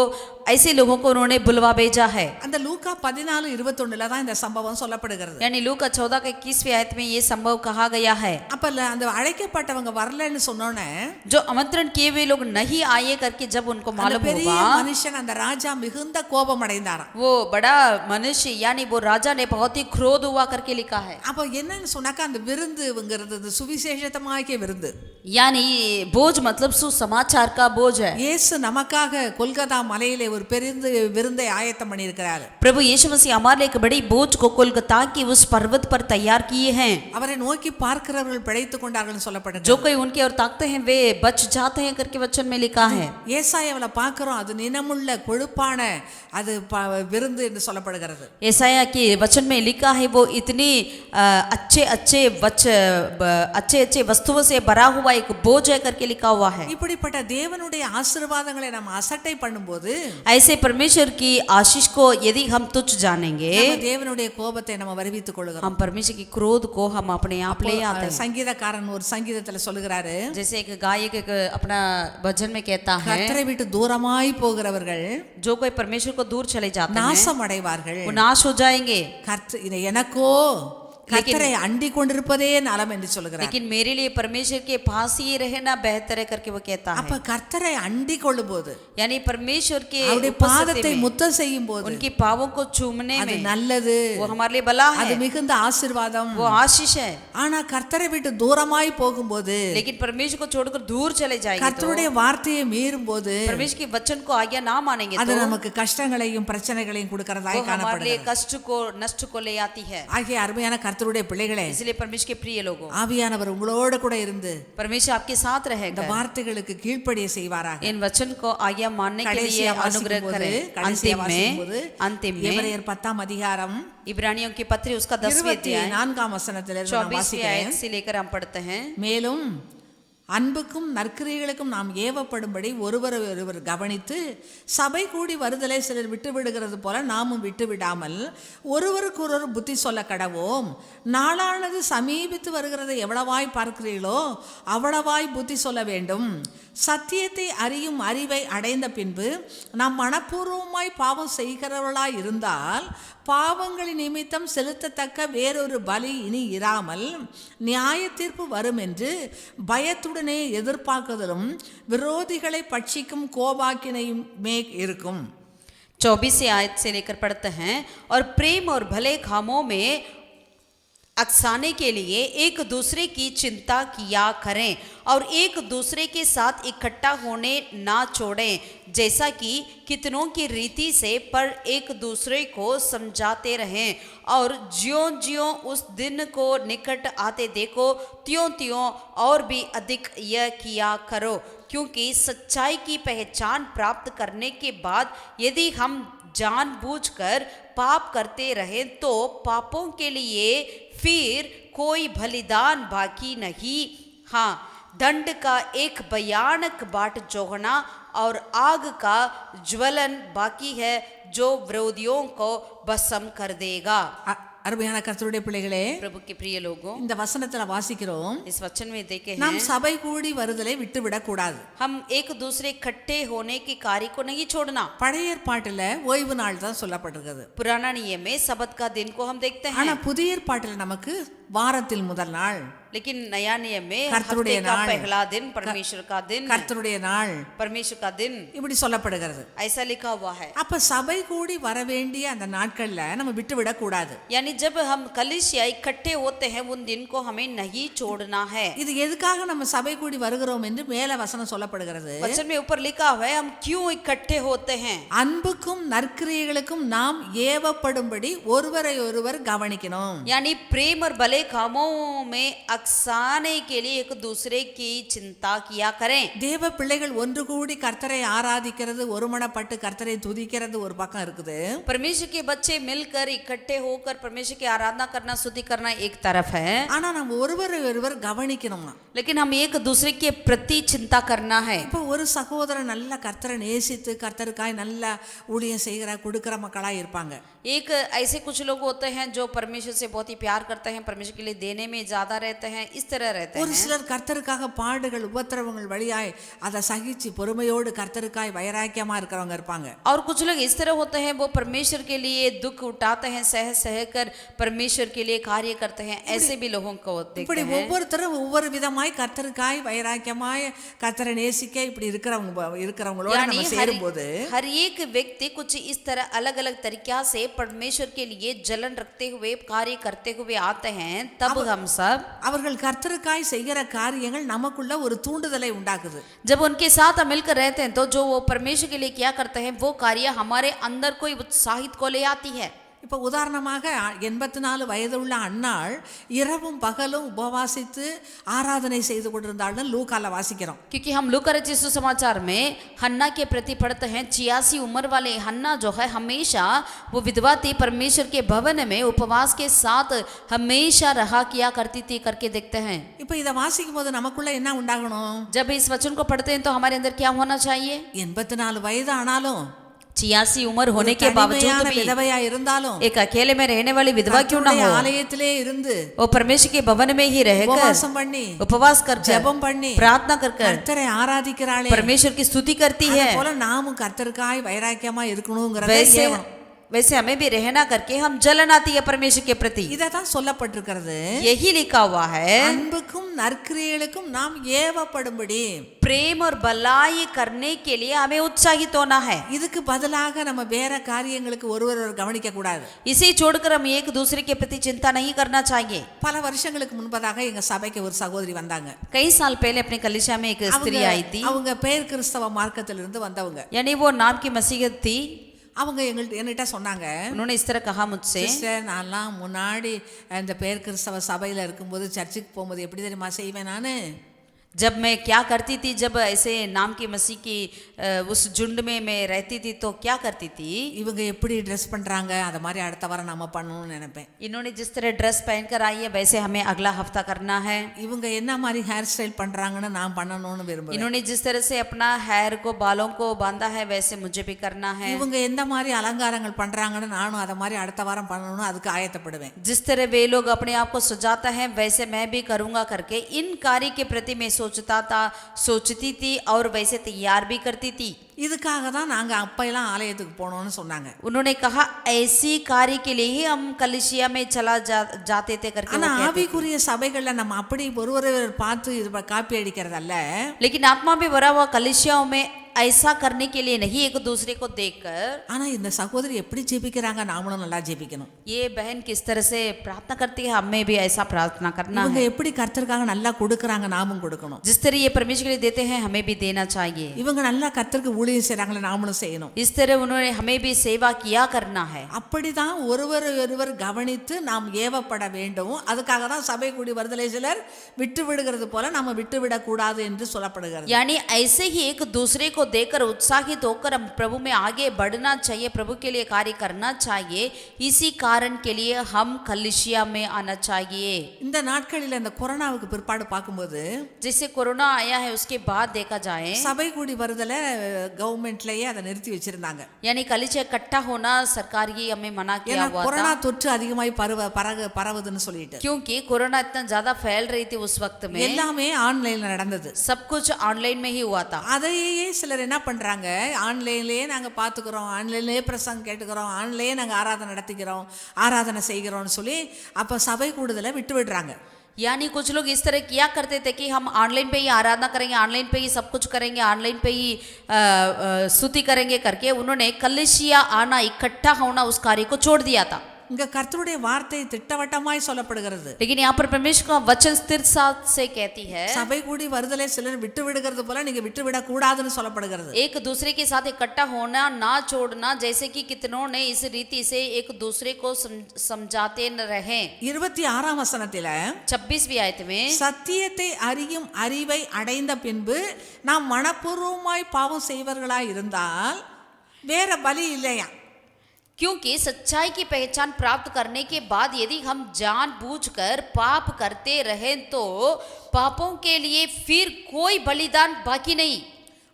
ऐसे लोगों को उन्होंने बुलवा भेजा है। அந்த லூக்கா 14:21 தான் இந்த சம்பவம் சொல்லப்படுகிறது. यानी लूका 14 के 21वें आयत में ये संभव कहा गया है। அப்ப அந்த அழைக்கப்பட்டவங்க வரலன்னு சொன்னோனே जो आमंत्रण किए हुए लोग नहीं आए करके जब उनको मालूम பெரிய हुआ, மனுஷன் அந்த ராஜா மிகுந்த கோபம் அடைந்தாராம். वो बड़ा मनुष्य यानी वो राजा ने बहुत ही क्रोध हुआ करके लिखा है। அப்ப என்னன்னு சொன்னாக்கா அந்த விருந்துங்கிறது சுவிசேஷத்தமாகிய விருந்து. यानी बोझ मतलब सुसमाचार का बोझ है। இயேசு நமக்காக கொல்கத்தா மலையிலே ஒரு பெரிய விருந்தை ஆயத்தம் பண்ணியிருக்கிறார். प्रभु यीशु मसीह हमारे लिए एक बड़ी बोझ को कोलकाता की उस पर्वत पर तैयार किए हैं। அவரை நோக்கி பார்க்கிறவர்கள் பிழைத்துக் கொண்டார்கள் சொல்லப்படுகிறது. जो कोई उनके और ताकते हैं वे बच जाते हैं करके वचन में लिखा है। ஏசாயாவுல பார்க்கிறோம், அது निनमुள்ள கொழுப்பான அது விருந்து என்று சொல்லப்படுகிறது. ஏசாயா के वचन में लिखा है वो इतनी अच्छे अच्छे वस्तुओं से भरा हुआ एक बोझ है करके लिखा हुआ है। இப்படிப்பட்ட தேவனுடைய ஆசீர்வாதங்களை நாம் அசட்டை பண்ணும்போது ऐसे परमेश्वर की आशीष को यदि हम तुच्छ जानेंगे, தேவனுடைய கோபத்தை நம்ம வருவித்துக் கொள்கிறோம். हम परमेश्वर की क्रोध को हम अपने आप ले आते हैं। சங்கீதக்காரன் ஒரு சங்கீதத்துல சொல்லுகிறாரு, जैसे एक गायक एक अपना भजन में कहता है, கர்த்தரை விட்டு தூரமாய் போகிறவர்கள் जो कोई परमेश्वर को दूर चले जाते हैं நாசம் அடைவார்கள். वो नाश हो जाएंगे। எனக்கோ கர்த்தரை அண்டி கொண்டிருப்பதே நலம் என்று சொல்கிறார். लेकिन मेरे लिए परमेश्वर के पास ही रहना बेहतर है करके वो कहता है। அப்ப கர்த்தரை அண்டி கொள்ளும்போது, यानी परमेश्वर के அவருடைய பாதத்தை முத்தம் செய்யும் போது, उनकी पावों को चूमने அது में நல்லது, वो हमारे लिए भला அது है, மிகுந்த ஆசீர்வாதம். वो आशीष है। ஆனா கர்த்தரை விட்டு தூரமாய் போகும்போது, लेकिन परमेश्वर को छोड़कर दूर चले जाएंगे तो, கர்த்தருடைய வார்த்தையை மீறும் போது, परमेश्वर के वचन को आज्ञा ना मानेंगे அது तो நமக்கு கஷ்டங்களையும் பிரச்சனைகளையும் கொடுக்கிறதாய் वो हमारे लिए காணப்படுகிறது. कष्ट को नष्ट को ले आती है। ஆகிய அருமையான கர்த்தருடைய பிள்ளைகளே, इसलिए परमेश्वर के प्रिय लोगों, ஆவியானவர் உங்களோட கூட இருந்து परमेश्वर आपके साथ இந்த रहेगा, வார்த்தைகளுக்கு கீழ்ப்படிய செய்வாராக. इन वचन को आज्ञा मानने के लिए கடைசியா अनुग्रह வாசிக்கும்போது, करें। अंतिम में எபிரேயர் 10ஆம் அதிகாரம் इब्रानियों की पत्री उसका 10वें अध्याय 24ஆம் वचனத்திலிருந்து நான் 24वें வாசிக்கிறேன். आयत से लेकर हम पढ़ते हैं, மேலும் அன்புக்கும் நற்கிரியைகளுக்கும் நாம் ஏவப்படும்படி ஒருவர் கவனித்து சபை கூடி வருதலை சிலர் விட்டு விடுகிறது போல நாமும் விட்டு விடாமல் ஒருவருக்கொருவர் புத்தி சொல்ல கடவோம். நாளானது சமீபித்து வருகிறதை எவ்வளவாய் பார்க்கிறீர்களோ அவ்வளவாய் புத்தி சொல்ல வேண்டும். சத்தியத்தை அறியும் அறிவை அடைந்த பின்பு நாம் மனப்பூர்வமாய் பாவம் செய்கிறவர்களாய் இருந்தால் பாவங்களின் நிமித்தம் செலுத்தத்தக்க வேறொரு பலி இனி இராமல் நியாய தீர்ப்பு வரும் என்று பயத்துடனே எதிர்பார்க்குதலும் விரோதிகளை பட்சிக்கும் கோபாக்கினையுமே இருக்கும். 24 आयत से लेकर पढ़ते हैं, और प्रेम और भले कामों में अक्साने के लिए एक दूसरे की चिंता किया करें और एक दूसरे के साथ इकट्ठा होने ना छोड़ें, जैसा कि कितनों की रीति से पर एक दूसरे को समझाते रहें, और ज्यों ज्यों उस दिन को निकट आते देखो त्यों त्यों और भी अधिक यह किया करो, क्योंकि सच्चाई की पहचान प्राप्त करने के बाद यदि हम जानबूझकर पाप करते रहें तो पापों के लिए फिर कोई बलिदान बाकी नहीं, हाँ दंड का एक भयानक बाट जोहना और आग का ज्वलन बाकी है जो विरोधियों को भस्म कर देगा. அருமையான கர்த்தருடைய பிள்ளைகளே, प्रभु के प्रिय लोगों, இந்த வசனத்துல வாசிக்கிறோம், इस वचन में देखे நாம் हैं சபை கூடி வருதலை விட்டு விடக்கூடாது. हम एक दूसरे इकट्ठे होने के कार्य को नहीं छोड़ना. பழைய ஏற்பாட்டுல ஓய்வு நாள் தான் சொல்லப்பட்டிருக்குது. पुराना नियम में सबत का दिन को हम देखते ஆனா हैं, புதிய ஏற்பாட்டுல நமக்கு வாரத்தில் முதல் நாள், लेकिन नया नियम में கர்த்தருடைய हफ्ते का நாள், पहला दिन परमेश्वर का दिन, கர்த்தருடைய நாள் परमेश्वर का दिन இப்படி சொல்லப்படுகிறது. ऐसा लिखा हुआ है. அப்ப சபை கூடி வர வேண்டிய அந்த நாட்கள்ல நம்ம விட்டு விடக்கூடாது. यानी जब हम कलीसिया इकट्ठे होते हैं उन दिन को हमें नहीं छोड़ना है. இது எதுக்காக நம்ம சபை கூடி வருகிறோம் என்று மேல வசனம் சொல்லப்படுகிறது. वचन में ऊपर लिखा हुआ है हम क्यों इकट्ठे होते हैं. அன்புக்கும் நற்கிரியைகளுக்கும் நாம் ஏவப்படும்படி ஒருவரை ஒருவர் கவனிக்கணும். यानी प्रेम और भले कामों में अक्साने के लिए एक दूसरे की चिंता किया करें. தேவ பிள்ளைகள் ஒன்று கூடி கர்த்தரை ஆராதிக்கிறது, ஒருமனப்பட்டு கர்த்தரை துதிக்கிறது ஒரு பக்கம் இருக்குது. परमेश्वर के बच्चे मिलकर इकट्ठे होकर परमेश्वर की आराधना करना, स्तुति करना एक तरफ है, ஆனா நம்ம ஒருவரை ஒருவர் கவனிக்கணும். लेकिन हम एक दूसरे के प्रति चिंता करना है. இப்போ ஒரு சகோதரன் நல்ல கர்த்தரை நேசித்து கர்த்தருக்காய் நல்ல ஊழியம் செய்கிற கொடுக்கிற மக்களா இருப்பாங்க. एक ऐसे कुछ लोग होते हैं जो परमेश्वर से बहुत ही प्यार करते हैं, परमेश्वर के लिए देने में ज्यादा रहते हैं, इस तरह रहते ஒரு हैं. சிலர் கர்த்தருக்காக பாடுகள் உபத்திரவங்கள் வழியாய் அதை சகிச்சு பொறுமையோடு கர்த்தருக்காய் வைராக்கியமா இருக்கிறவங்க இருப்பாங்க. और कुछ लोग इस तरह होते हैं वो परमेश्वर के लिए दुख उठाते हैं, सह सह कर परमेश्वर के लिए कार्य करते हैं. ऐसे भी लोगों को देखते இப்படி हैं. ஒவ்வொருத்தரும் ஒவ்வொரு விதமாய் கர்த்தருக்காய் வைராக்கியமாய் கர்த்தரை நேசிக்க இப்படி இருக்கிறவங்களோட यानी நம்ம சேரும்போது हर एक व्यक्ति कुछ इस तरह अलग अलग तरीका से परमेश्वर के लिए जलन रखते हुए कार्य करते हुए आते हैं. तब हम सब அவர்கள் கர்த்தருக்காய் செய்கிற காரியங்கள் நமக்குள்ள ஒரு தூண்டுதலை உண்டாக்குது. जब उनके साथ हम मिलकर रहते हैं तो जो वो परमेश्वर के लिए क्या करते हैं वो कार्य हमारे अंदर कोई उत्साहित को ले आती है. இப்போ உதாரணமாக 84 வயது உள்ள அன்னாள் இரவும் பகலும் உபவாசித்து ஆராதனை செய்து கொண்டிருந்தாள்னு லூக்கால வாசிக்கிறோம். क्योंकि हम लूका रचित सुसमाचार में हन्ना के प्रति पढ़ते हैं. 86 उम्र वाले हन्ना जो है हमेशा वो विधवा थी, परमेश्वर के भवन में उपवास के साथ हमेशा रहा किया करती थी करके देखते हैं. இப்போ இதை வாசிக்கும் போது நமக்குள்ள என்ன உண்டாகணும்? जब इस वचन को पढ़ते हैं तो हमारे अंदर क्या होना चाहिए? 84 வயது ஆனாலும் 86 उम्र होने के बावजूद भी விதவையா இருந்தாலும் एक अकेले में रहने वाली विधवा क्यों ना हो, ஆலயத்திலே இருந்து वो परमेश्वर के भवन में ही रहकर உபவாசம் பண்ணி उपवास कर ஜெபம் பண்ணி प्रार्थना कर கர்த்தரை ஆராதிக்கிறாளே, परमेश्वर की स्तुति करती है. போல நாமும் கர்த்தருக்காய் வைராக்கியமா இருக்கணும்ங்கறத वैसे ஏவணும். वैसे हमें भी रहना करके हम जलन आती है परमेश्वर के प्रति. இததான் சொல்லப்பட்டிருக்கிறது. यही लिखा हुआ है அன்புக்கும் நற்கிரியைகளுக்கும் நாம் ஏவப்படும்படி. प्रेम और भलाई करने के लिए हमें उत्साहित होना है. இதுக்கு பதிலாக நம்ம வேற காரியங்களுக்கு ஒருவர் கவனிக்க கூடாது. इसे छोड़कर हम एक दूसरे के प्रति चिंता नहीं करना चाहिए. பல வருஷங்களுக்கு முன்பதாக எங்க சபைக்கு ஒரு சகோதரி வந்தாங்க. कई साल पहले अपने कलीसिया में एक स्त्री आई थी. அவங்க பேர் கிறிஸ்தவ மார்க்கத்திலிருந்து வந்தவங்க. यानी वो नाम की मसीहत थी. அவங்க என்கிட்ட சொன்னாங்க, उन्होंने इस तरह कहा मुझसे, சிஸ்டர் நான்லாம் முன்னாடி இந்த பேர் கிறிஸ்தவ சபையில இருக்கும்போது சர்ச்சுக்கு போகும்போது எப்படி தெரியுமா செய்வேன் நானு? जब मैं क्या करती थी, जब ऐसे नाम की मसीह की उस झुंड में मैं रहती थी तो क्या करती थी, இவங்க எப்படி ட்ரெஸ் பண்றாங்க அத மாதிரி அடுத்த வாரம் நாம பண்ணணும்னு நினைப்பேன். इन्होंने जिस तरह ड्रेस पहनकर आई है वैसे हमें अगला हफ्ता करना है. இவங்க என்ன மாதிரி ஹேர் ஸ்டைல் பண்றாங்கன்னு நான் பண்ணணும்னு விரும்புறேன். इन्होंने जिस तरह से अपना हेयर को बालों को बांधा है वैसे मुझे भी करना है. இவங்க எந்த மாதிரி அலங்காரங்கள் பண்றாங்கன்னு நானும் அத மாதிரி அடுத்த வாரம் பண்ணணும்னு அதுக்கு ஆயத்தப்படுவேன். जिस तरह वे लोग अपने आप को सजाता है वैसे मैं भी करूंगा करके इन कार्य के प्रति मैं सोचती थी और वैसे तैयार भी करती थी। இதுக்காக தான் நாங்கள் அப்பையெல்லாம் ஆலயத்துக்கு போனோம்னு சொன்னாங்க. उन्होंने कहा ऐसी कार्य के लिए ही हम कलिसिया में जाते थे करके वो ஆனால் कहते थे। ஆவிக்குரிய சபைகளில் நம்ம அப்படி ஒருவரை பார்த்து இது காப்பி அடிக்கிறதல்ல. लेकिन आत्मा में भरा हुआ कलिसियाओं में ऐसा करने के लिए नहीं, एक दूसरे को देखकर। ஆனால் இந்த சகோதரி எப்படி ஜெபிக்கிறாங்க, நாமளும் நல்லா ஜெபிக்கணும். ये बहन किस तरह से प्रार्थना करती है, हमें भी ऐसा प्रार्थना करना இவங்க है। எப்படி கர்த்தருக்காக நல்லா கொடுக்கறாங்க, நாமும் கொடுக்கணும். जिस तरह ये परमेश्वर के लिए देते हैं हमें भी देना चाहिए। இவங்க நல்லா கர்த்தருக்கு ஊழியம் செய்றாங்களே, நாமளும் செய்யணும். इस तरह उन्होंने हमें भी सेवा किया करना है। அப்படிதான் ஒருவர் கவனித்து நாம் ஏவப்பட வேண்டும். அதுக்காக தான் சபை கூடி வருதலை சிலர் விட்டு விடுகிறது போல நம்ம விட்டு விடக்கூடாது என்று சொல்லப்படுகிறது. यानी ऐसे ही एक दूसरे को देखकर उत्साहित होकर हम प्रभु में आगे बढ़ना चाहिए, प्रभु के लिए कार्य करना चाहिए। इसी कारण के लिए हम कलिसिया में आना चाहिए। இந்த நாட்களில் இந்த கொரோனாவுக்கு பிற்பாடு பார்க்கும்போது जैसे कोरोना आया है उसके बाद देखा जाए, சபை கூடி வருதலை கவர்மெண்ட்லயே அதை நிறுத்தி வச்சிருந்தாங்க. यानी कलिसिया इकट्ठा होना सरकार ही हमें मना किया ஏன்னா हुआ கொரோனா था, தொற்று அதிகமாய் பரவுதுன்னு சொல்லிட்டு क्योंकि कोरोना इतना ज्यादा फैल रही थी उस वक्त में। எல்லாமே ஆன்லைன்ல நடந்தது. सब कुछ ऑनलाइन में ही हुआ था। அதையே சிலர் என்ன பண்றாங்க, ஆன்லைன்லயே நாங்க பாத்துக்கிறோம், ஆன்லைன்லயே பிரசங்கம் கேட்டுக்கிறோம், ஆன்லைன்லயே நாங்க ஆராதனை நடத்திக்கிறோம், ஆராதனை செய்கிறோம்னு சொல்லி அப்ப சபை கூடுதலை விட்டு விடுறாங்க. यानी कुछ लोग इस तरह किया करते थे कि हम ऑनलाइन पे ही आराधना करेंगे, ऑनलाइन पे ही सब कुछ करेंगे, ऑनलाइन पे ही स्तुति करेंगे करके उन्होंने कलिसिया आना, इकट्ठा होना उस कार्य को छोड़ दिया था। இங்க கர்த்தருடைய வார்த்தை திட்டவட்டமாய் சொல்லப்படுகிறது. लेकिन यहाँ पर परमेश्वर का वचन स्थिर साथ से कहती है, சபை கூடி வருதலை சிலர் விட்டு விடுகிறது போல நீங்க விட்டு விட கூடாதுன்னு சொல்லப்படுகிறது. एक दूसरे के साथ इकट्ठा होना ना छोड़ना, जैसे कि कितनों ने इस रीति से एक दूसरे को समझाते न रहे। 26ஆம் வசனத்தில 26वीं आयत में, சத்தியத்தை அறியும் அறிவை அடைந்த பின்பு நாம் மனப்பூர்வமாய் பாவம் செய்வர்களாய் இருந்தால் வேற பலி இல்லையா. क्योंकि सच्चाई की पहचान प्राप्त करने के बाद यदि हम जानबूझकर पाप करते रहें तो पापों के लिए फिर कोई बलिदान बाकी नहीं।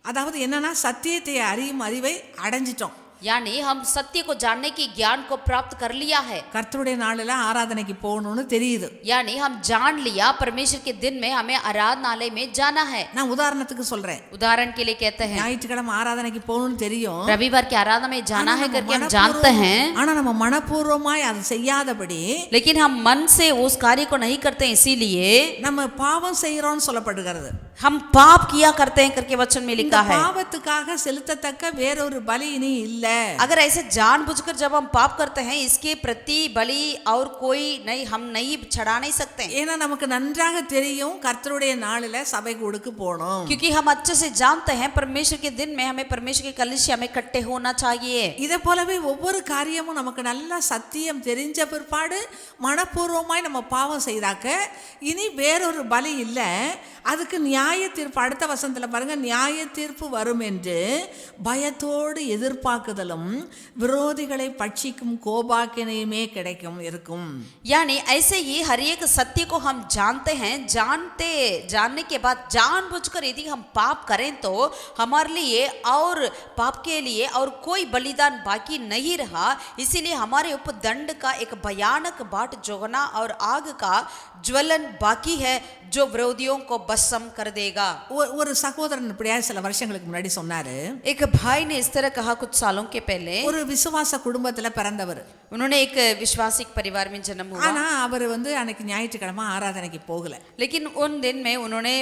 அதாவது என்னன்னா சத்தியத்தை அறியும் அறிவை அடைஞ்சிட்டோம். यानी हम सत्य को जानने की ज्ञान को प्राप्त कर लिया है। கர்த்தருடைய நாளில ஆராதனைக்கு போகணும்னு தெரியுது. यानी हम जान लिया परमेश्वर के दिन में हमें आराधनालय में जाना है। நான் உதாரணத்துக்கு சொல்றேன். उदाहरण के लिए कहते हैं, ஞாயிற்றுக்கிழமை ஆராதனைக்கு போகணும்னு தெரியும், रविवार की आराधना में जाना है करके हम जानते हैं, ஆனா நம்ம மனப்பூர்வமாய் அதை செய்யாதபடி लेकिन हम मन से उस कार्य को नहीं करते, इसीलिए நம்ம பாவம் செய்யறோம்னு சொல்லப்படுகிறது. हम पाप किया करते हैं करके वचन में लिखा है। பாவத்துக்காக செலுத்தத்தக்க வேறொரு பலி இனி இல்ல. अगर ऐसे जानबूझकर जब हम पाप करते हैं इसके प्रति बलि और कोई नहीं, हम नहीं चढ़ा नहीं सकते, ஏன்னா நமக்கு நன்றாக தெரியும் கர்த்தருடைய நாளில சபை கூடுக்கு போகணும். क्योंकि हम अच्छे से जानते हैं परमेश्वर के दिन में हमें परमेश्वर के कलिसिया में इकट्ठे होना चाहिए। இதை போலவே ஒவ்வொரு காரியமும் நமக்கு நல்ல சத்தியம் தெரிஞ்ச பிற்பாடு மனப்பூர்வமாய் நம்ம பாவம் செய்தாக்க இனி வேறொரு பலி இல்ல. அதுக்கு நியாய தீர்ப்பு அடுத்த வசனத்துல பாருங்க, நியாய தீர்ப்பு வரும் என்று பயத்தோடு எதிர்பார்க்குதலும் விரோதிகளை பட்சிக்கும் கோபாக்கினையுமே கிடைக்கும் இருக்கும். यानी ऐसे ही हर एक सत्य को हम जानते हैं, जानने के बाद जानबूझकर यदि हम पाप करें तो हमारे लिए और पाप के लिए और कोई बलिदान बाकी नहीं रहा। इसीलिए हमारे ऊपर दंड का एक भयानक बाट जोगना और आग का ज्वलन बाकी है जो विरोधियों को भस्म कर देगा। ஒரு சகோதரன் இப்படியா சில வருஷங்களுக்கு முன்னாடி சொன்னாரு, एक भाई ने इस तरह कहा कुछ सालों के पहले, ஒரு விசுவாச குடும்பத்துல பிறந்தவர், उन्होंने एक विश्वासिक परिवार में जन्म हुआ, ஆனா அவர் அன்னைக்கு ஞாயிற்றுக்கிழமை ஆராதனைக்கு போகல. लेकिन उन दिन में उन्होंने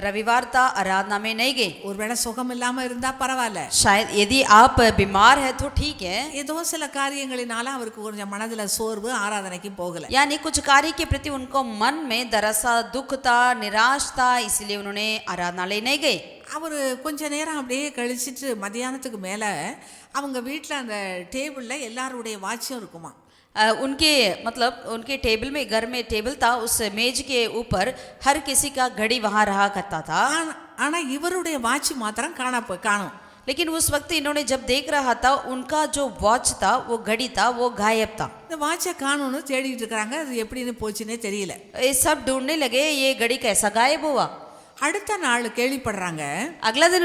रविवार था आराधना में नहीं गए। ஒருவேளை சுகம் இல்லாம இருந்தா பரவாயில்ல, शायद यदि आप बीमार है तो ठीक है, ஏதோ சில காரியங்களினால அவருக்கு கொஞ்சம் மனதுல சோர்வு, ஆராதனைக்கு போகல. यानी कुछ कार्य के प्रति उनको मन में दरअसल दुख था, निराश था, इसलिए उन्होंने आराधनालय नहीं गए। அவர் கொஞ்ச நேரம் அப்படியே கழிச்சிட்டு மதியானத்துக்கு மேல அவங்க வீட்டில் அந்த டேபிள்ல எல்லாருடைய வாட்சும் இருக்குமா. उनके मतलब उनके टेबल में, घर में टेबल था, उस मेज के ऊपर हर किसी का घड़ी वहां रहा करता था, ஆனா இவருடைய வாட்ச் மாத்திரம் காணும். लेकिन उस वक्त इन्होंने जब देख रहा था उनका जो वॉच था, वो घड़ी था, वो गायब था। இந்த வாட்சை காணும்னு தேடிட்டு இருக்காங்க, அது எப்படின்னு போச்சுன்னே தெரியல. ये सब ढूंढने लगे ये घड़ी कैसा गायब हुआ। அடுத்த நாள் கேள்விப்படுறாங்க, अगला दिन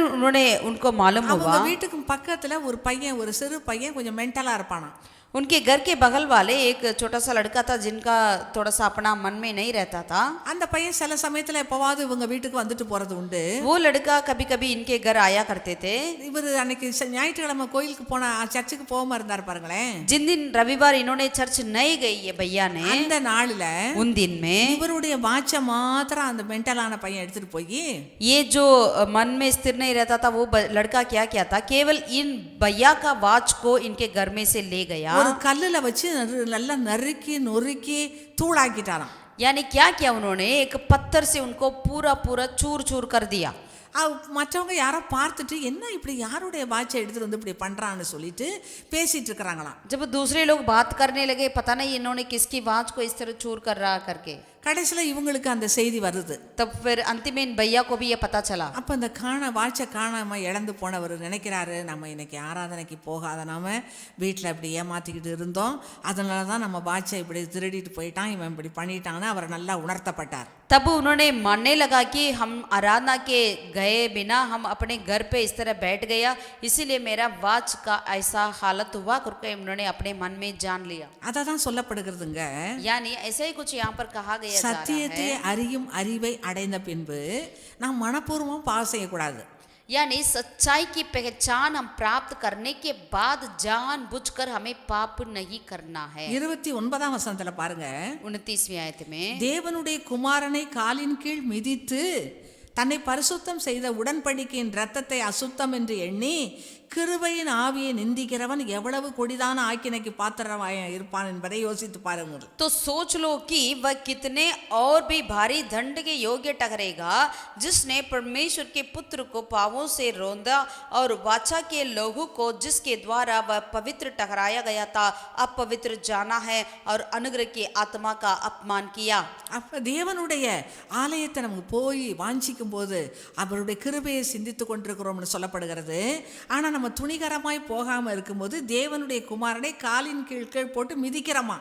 उनको मालूम அவங்க हुआ வீட்டுக்கு பக்கத்துல ஒரு பையன், ஒரு சிறு பையன் கொஞ்சம் மென்டலா இருப்பானா. उनके घर के बगल वाले एक छोटा सा लड़का था जिनका थोड़ा सा अपना मन में नहीं रहता था. அந்த பையன் சில சமயத்துல எப்பவாவது இவங்க வீட்டுக்கு வந்துட்டு போறது உண்டு. वो लड़का कभी कभी इनके घर आया करते थे. இவர் அன்னைக்கு ஞாயிற்றுக்கிழமை கோயிலுக்கு போன சர்ச்சுக்கு போகாம இருந்தார் பாருங்களேன். जिन दिन रविवार इन्होंने चर्च नहीं गई ये भैया ने, அந்த நாளில उन दिन में இவருடைய வாட்சை மாத்திரம் அந்த மென்டலான பையன் எடுத்துட்டு போய் ये जो मन में स्थिर नहीं रहता था वो लड़का क्या किया था, केवल इन भैया का वाच को इनके घर में से ले गया. ஒரு கல்லுல வச்சு நல்லா நறுக்கி நொறுக்கி தூளாக்கிட்டாராம். यानी क्या किया उन्होंने, एक पत्थर से उनको पूरा पूरा चूर चूर कर दिया. மற்றவங்க யாரோ பார்த்துட்டு என்ன இப்படி யாருடைய வாட்சை எடுத்துட்டு வந்து இப்படி பண்றான்னு சொல்லிட்டு பேசிட்டு இருக்கிறாங்களாம். जब दूसरे लोग बात करने लगे, पता नहीं इन्होंने किसकी वाच को इस तरह चूर कर रहा करके, கடைசியில இவங்களுக்கு அந்த செய்தி வருது. तब फिर अंतिम में इन भैया को भी ये पता चला. அப்ப அந்த வாட்சை காணாம இழந்து போனவர் நினைக்கிறாரு, நம்ம இன்னைக்கு ஆராதனைக்கு போகாத நாம வீட்டில் இப்படி ஏமாத்திக்கிட்டு இருந்தோம், அதனால தான் நம்ம வாட்சை இப்படி திருடிட்டு போயிட்டான், இவன் இப்படி பண்ணிட்டான்னு அவர் நல்லா உணர்த்தப்பட்டார். तब उन्होंने मानने लगा कि हम आराधना के गए बिना हम अपने घर पे इस तरह बैठ गया, इसीलिए मेरा वाच का ऐसा हालत हुआ करके उन्होंने अपने मन में जान लिया. அதான் சொல்லப்படுகிறதுங்க. यानी ऐसा ही कुछ यहाँ पर कहा गया. சத்தியத்தை அறியும் அறிவை அடைந்த பின்பு நாம் மனப்பூர்வம் பாவம் செய்யக்கூடாது. यानी सच्चाई की पहचान हम प्राप्त करने के बाद जानबूझकर हमें पाप नहीं करना है. 29ஆம் வசனத்துல பாருங்க, 29वीं आयत में, தேவனுடைய குமாரனை காலின் கீழ் மிதித்து தன்னை பரிசுத்தம் செய்த உடன்படிக்கையின் இரத்தத்தை அசுத்தம் என்று எண்ணி கிருபையின் ஆவியை நிந்திக்கிறவன் எவ்வளவு கொடிதான ஆக்கினைக்கு பாத்திரமாய் இருப்பான் என்பதை யோசித்து பாருங்கள். तो सोच लो कि वह कितने और भी भारी दंड के योग्य ठहरेगा जिसने परमेश्वर के पुत्र को पापों से रौंदा और वाचा के लोगों को जिसके द्वारा वह पवित्र ठहराया गया था अपवित्र जाना है और अनुग्रह की आत्मा का अपमान किया. அப்ப தேவனுடைய ஆலயத்தை நமக்கு போய் வாஞ்சிக்கும் போது அவருடைய கிருபையை சிந்தித்து கொண்டிருக்கிறோம்னு சொல்லப்படுகிறது. ஆனா நம்ம துணிகரமாய் போகாம இருக்கும்போது தேவனுடைய குமாரனை காலின் கீழ் போட்டு மிதிக்கிறோமா.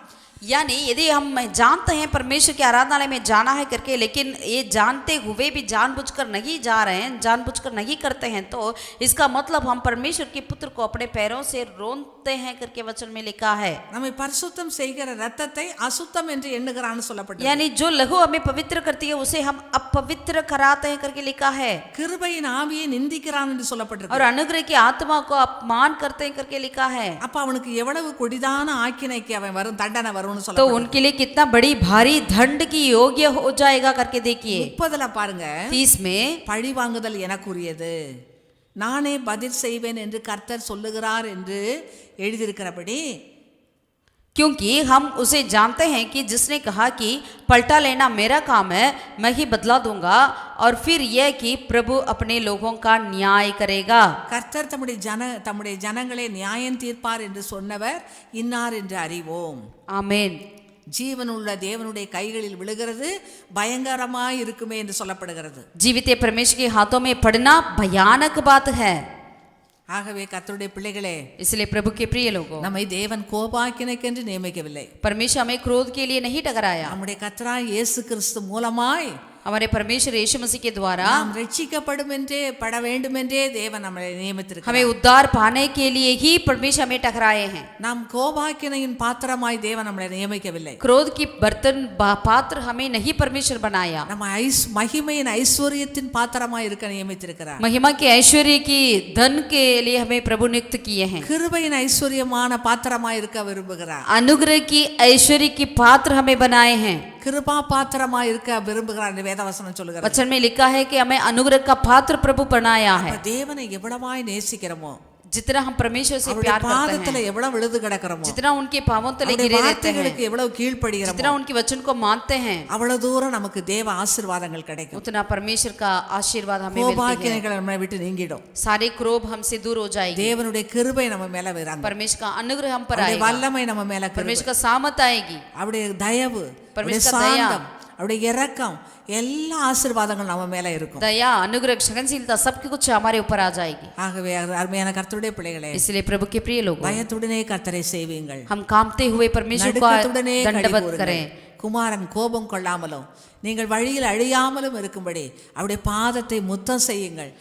यानी यदि हम जानते हैं परमेश्वर के आराधनालय में जाना है करके, लेकिन ये जानते हुए भी जानबूझकर नहीं जा रहे हैं, जानबूझकर नहीं करते हैं, तो इसका मतलब हम परमेश्वर के पुत्र को अपने पैरों से रोनते हैं करके वचन में लिखा है. நம்மை பரிசுத்தம் செய்கிற இரத்தத்தை அசுத்தம் என்று எண்ணுகிறான்னு சொல்லப்பட்டது. यानी जो लहू हमें पवित्र करती है उसे हम अपवित्र कराते हैं करके लिखा है. கிருபையின் ஆவியை நிந்திக்கிறான் என்று சொல்லப்பட்டிருக்கு. और अनुग्रह की आत्मा को अपमान करते हैं करके लिखा है. அப்ப அவனுக்கு எவ்வளவு கொடிதான ஆக்கினைக்கு அவன் வரும் தண்டனை வரும். तो उनके लिए कितना बड़ी भारी दंड की योग्य हो जाएगा करके देखिए. 30 பாருங்க, 30 में, பழி வாங்குதல் எனக்குரியது, நானே பதில் செய்வேன் என்று கர்த்தர் சொல்லுகிறார் என்று எழுதியிருக்கிறபடி, क्योंकि हम उसे जानते हैं कि जिसने कहा कि पलटा लेना मेरा काम है, मैं ही बदला दूंगा, और फिर यह कि प्रभु अपने लोगों का न्याय करेगा. கர்த்தர் தம்முடைய ஜனங்களை நியாயம் தீர்ப்பார் என்று சொன்னவர் இன்னார் என்று அறிவோம். आमीन. ஜீவனுள்ள தேவனுடைய கைகளில் விழுகிறது பயங்கரமாய் இருக்குமே என்று சொல்லப்படுகிறது. जीवित परमेश्वर के हाथों में पड़ना भयानक बात है. ஆகவே கர்த்தருடைய பிள்ளைகளே, इसलिए प्रभु के प्रिय लोगों, நம்மை தேவன் கோபாக்கினைக்கென்று நியமிக்கவில்லை. परमेश्वर हमें क्रोध के लिए नहीं ठहराया. நம்முடைய கர்த்தராகிய இயேசு கிறிஸ்து மூலமாய் हमारे परमेश्वर यीशु मसीह के द्वारा நாம் ரட்சிக்கப்படும் என்றே பட வேண்டும் என்றே தேவன் நம்மை நியமித்திருக்கிறார். हमें उद्धार पाने के लिए ही परमेश्वर हमें ठहराए हैं. நாம் கோபாக்கினையின் பாத்திரமாய் தேவன் நம்மை நியமிக்கவில்லை. क्रोध की बर्तन पात्र हमें नहीं परमेश्वर बनाया. நம்ம மகிமையின் ஐஸ்வர்யத்தின் பாத்திரமாய் இருக்க நியமித்திருக்கிறார். महिमा के ऐश्वर्य की धन के लिए हमें प्रभु नियुक्त किए हैं. கிருபையின் ஐஸ்வர்யமான பாத்திரமாய் இருக்க விரும்புகிறார். अनुग्रह की ऐश्वर्य की पात्र हमें बनाए हैं. கிருபா பாத்திரமாய் இருக்க விரும்புகிறார் என்று வேதவசனம் சொல்லுகிறது. वचन में लिखा है कि हमें अनुग्रह का पात्र प्रभु बनाया है. தேவனை எவ்வளவாய் நேசிக்கிறோமோ, जितना हम परमेश्वर से அவருடைய प्यार करते பாதத்துல हैं, எவ்வளவு விழுது கிடக்கிறோமோ, जितना उनके पांवों तले அவருடைய गिरे रहते हैं, வார்த்தைகளுக்கு எவ்வளவு கீழ்ப்படுகிறோமோ, जितना उनके वचन को मानते हैं, அவ்வளவு தூரம் நமக்கு தேவ ஆசீர்வாதங்கள் கிடைக்கும். उतना परमेश्वर का आशीर्वाद हमें मिलती है. கோபாக்கினைகள் நம்மை விட்டு நீங்கிடும். सारे क्रोध हमसे दूर हो जाएगी. தேவனுடைய கிருபை நம்ம மேல இறங்கும். परमेश्वर का अनुग्रह हम पर அவருடைய आएगा. வல்லமை நம்ம மேல परमेश्वर का सामर्थ आएगी. அவருடைய தயவு, அவருடைய परमेश्वर का दया, சாந்தம், அவருடைய இரக்கம், எல்லா ஆசீர்வாதங்கள் நம்ம மேல இருக்கும். दया, अनुग्रह, सहनशीलता सब कुछ हमारे ऊपर आ जाएगी. ஆகவே அருமையான கர்த்தருடைய பிள்ளைகளே, इसलिए प्रभु के प्रिय लोगों, பயத்துடனே கர்த்தரை சேவியுங்கள். हम कांपते हुए परमेश्वर को நடுக்கத்துடனே दंडवत களி करें. கூறுங்கள். குமாரன் கோபம் கொள்ளாமலும் நீங்கள் வழியில் அழியாமலும் இருக்கும்படி அவருடைய பாதத்தை முத்தம் செய்யுங்கள்.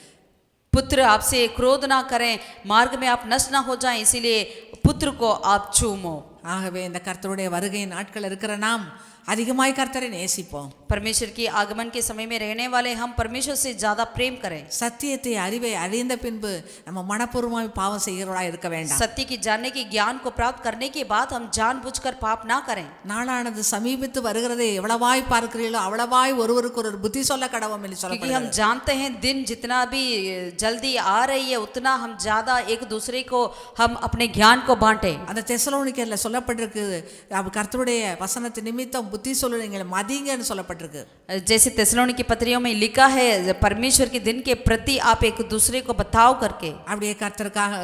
पुत्र आपसे क्रोध ना करें, मार्ग में आप नष्ट ना हो जाएं, इसीलिए पुत्र को आप चूमो। ஆகவே இந்த கர்த்தருடைய வருகை நாட்கள் இருக்கிற நாம் அதிகமாய் கர்த்தரை நேசிப்போம். परमेश्वर की आगमन के समय में रहने वाले हम परमेश्वर से ज्यादा प्रेम करें। சத்தியத்தை அறிவை அறிந்த பின்பு நம்ம மனப்பூர்வமாய் பாவம் செய்கிறவர்களாய் இருக்க வேண்டாம். सत्य की जानने की ज्ञान को प्राप्त करने के बाद हम जानबूझकर पाप ना करें। நாளானது சமீபித்து வருகிறதை எவ்வளவாய் பார்க்கிறீர்களோ அவ்வளவாய் ஒருவருக்கு ஒரு புத்தி சொல்ல கடவோம் என்று क्योंकि हम சொல்லப்படுகிறது. जानते हैं दिन जितना भी जल्दी आ रही है उतना हम ज्यादा एक दूसरे को हम अपने ज्ञान को बांटे। அந்த தெசலோனிக்கேயர்ல சொல்லப்பட்டிருக்கு, கர்த்தருடைய வசனத்து நிமித்தம் புத்தி சொல்ல நீங்கள் மதிங்கன்னு சொல்லப்பட்டிருக்கு. जैसे तेसलोनी की पत्रियों में लिखा है, परमेश्वर के दिन के प्रति आप एक दूसरे को बताओ करके। அப்படியே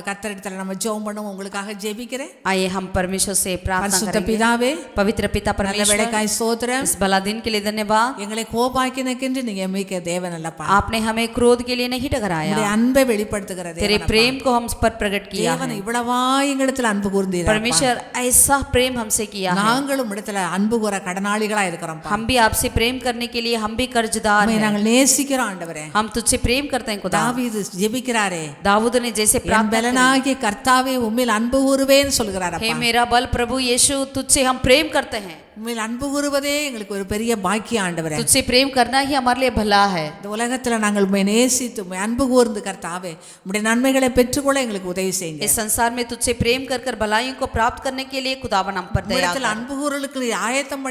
கர்த்தரிடத்துல நம்ம ஜெபம் பண்ணுவோம். உங்களுக்காக ஜெபிக்கிறேன். आइए हम परमेश्वर से प्रार्थना பரிசுத்த करेंगे। பிதாவே, पवित्र पिता நல்ல परमेश्वर, வேளைக்காய் ஸ்தோத்திரம். इस भला दिन के लिए धन्यवाद। எங்களை கோபாக்கினக்கென்று நீங்க மீக்க தேவன் அல்லப்பா. आपने हमें क्रोध के लिए नहीं உங்களுடைய ठहराया, அன்பை வெளிப்படுத்துகிற तेरे தேவன் प्रेम को हम पर प्रकट किया தேவன் है। இவ்வளவா எங்களிடத்துல அன்பு கூர்ந்தீர். परमेश्वर ऐसा प्रेम हमसे किया है, நாங்களும் இடத்துல அன்பு கூற கடனாளிகளா இருக்கிறோம். हम भी आपसे प्रेम करने के लिए हम भी कर्जदार हैं। நாங்கள் நேசிக்கிறோம் ஆண்டவரே. हम तुझसे प्रेम करते हैं खुदा। தாவீது ஜெபிக்கிறாரே, दाऊद ने जैसे என் प्रार्थना करी, பலனாகிய கர்த்தாவே உம்மில் அன்பு கூறுவேன்னு சொல்கிறார். हे मेरा बल प्रभु यीशु, तुझसे हम प्रेम करते हैं। உம்மில் அன்பு கூறுவதே எங்களுக்கு ஒரு பெரிய பாக்கியம் ஆண்டவரே. तुझसे प्रेम करना ही हमारे लिए भला है। இந்த உலகத்துல நாங்கள் உம்மை நேசித்து உம்மை அன்பு கூர்ந்து கர்த்தாவே உம்முடைய நன்மைகளை பெற்றுக்கொள்ள எங்களுக்கு உதவி செய்யுங்க. इस संसार में तुझसे प्रेम कर कर भलाइयों को प्राप्त करने के लिए खुदावन हम पर दया உம்மிடத்தில் कर। அன்பு கூறலுக்கு ஆயத்தம்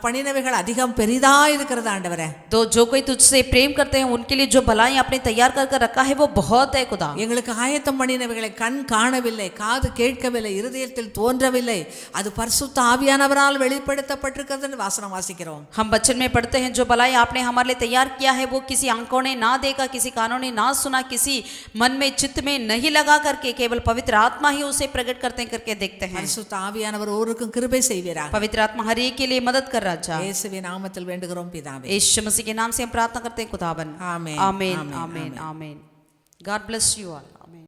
பண்ணினவைகள் அதிகம் பெரிதா இருக்கிறது ஆண்டவரே. तो जो कोई तुझसे प्रेम करते हैं उनके लिए जो भलाई आपने तैयार कर कर रखा है वो बहुत है खुदा। எங்களுக்கு ஆயத்தம் பண்ணினவைகளை கண் காணவில்லை, காது கேட்கவில்லை, இருதயத்தில் தோன்றவில்லை, அது பரிசுத்த ஆவியானவரால் வெளிப்படுத்தப்பட்டிருக்கிறதுன்னு வாசனம் வாசிக்கிறோம். हम वचन में पढ़ते हैं, जो भलाई आपने हमारे लिए तैयार किया है वो किसी आंखों ने ना देखा, किसी कानों ने ना सुना, किसी मन में चित्त में नहीं लगा करके केवल पवित्र आत्मा ही उसे प्रकट करते हैं करके देखते हैं। பரிசுத்த ஆவியானவர் ஒருவருக்கும் கிருபை செய்வீராக. पवित्र आत्मा हर एक के लिए मदद कर राजा। இயேசுவின் நாமத்தில் வேண்டுகிறோம் பிதாவே. यीशु मसीह के नाम से हम प्रार्थना करते हैं खुदावन। आमीन, आमीन आमीन, आमीन आमीन। God bless you all.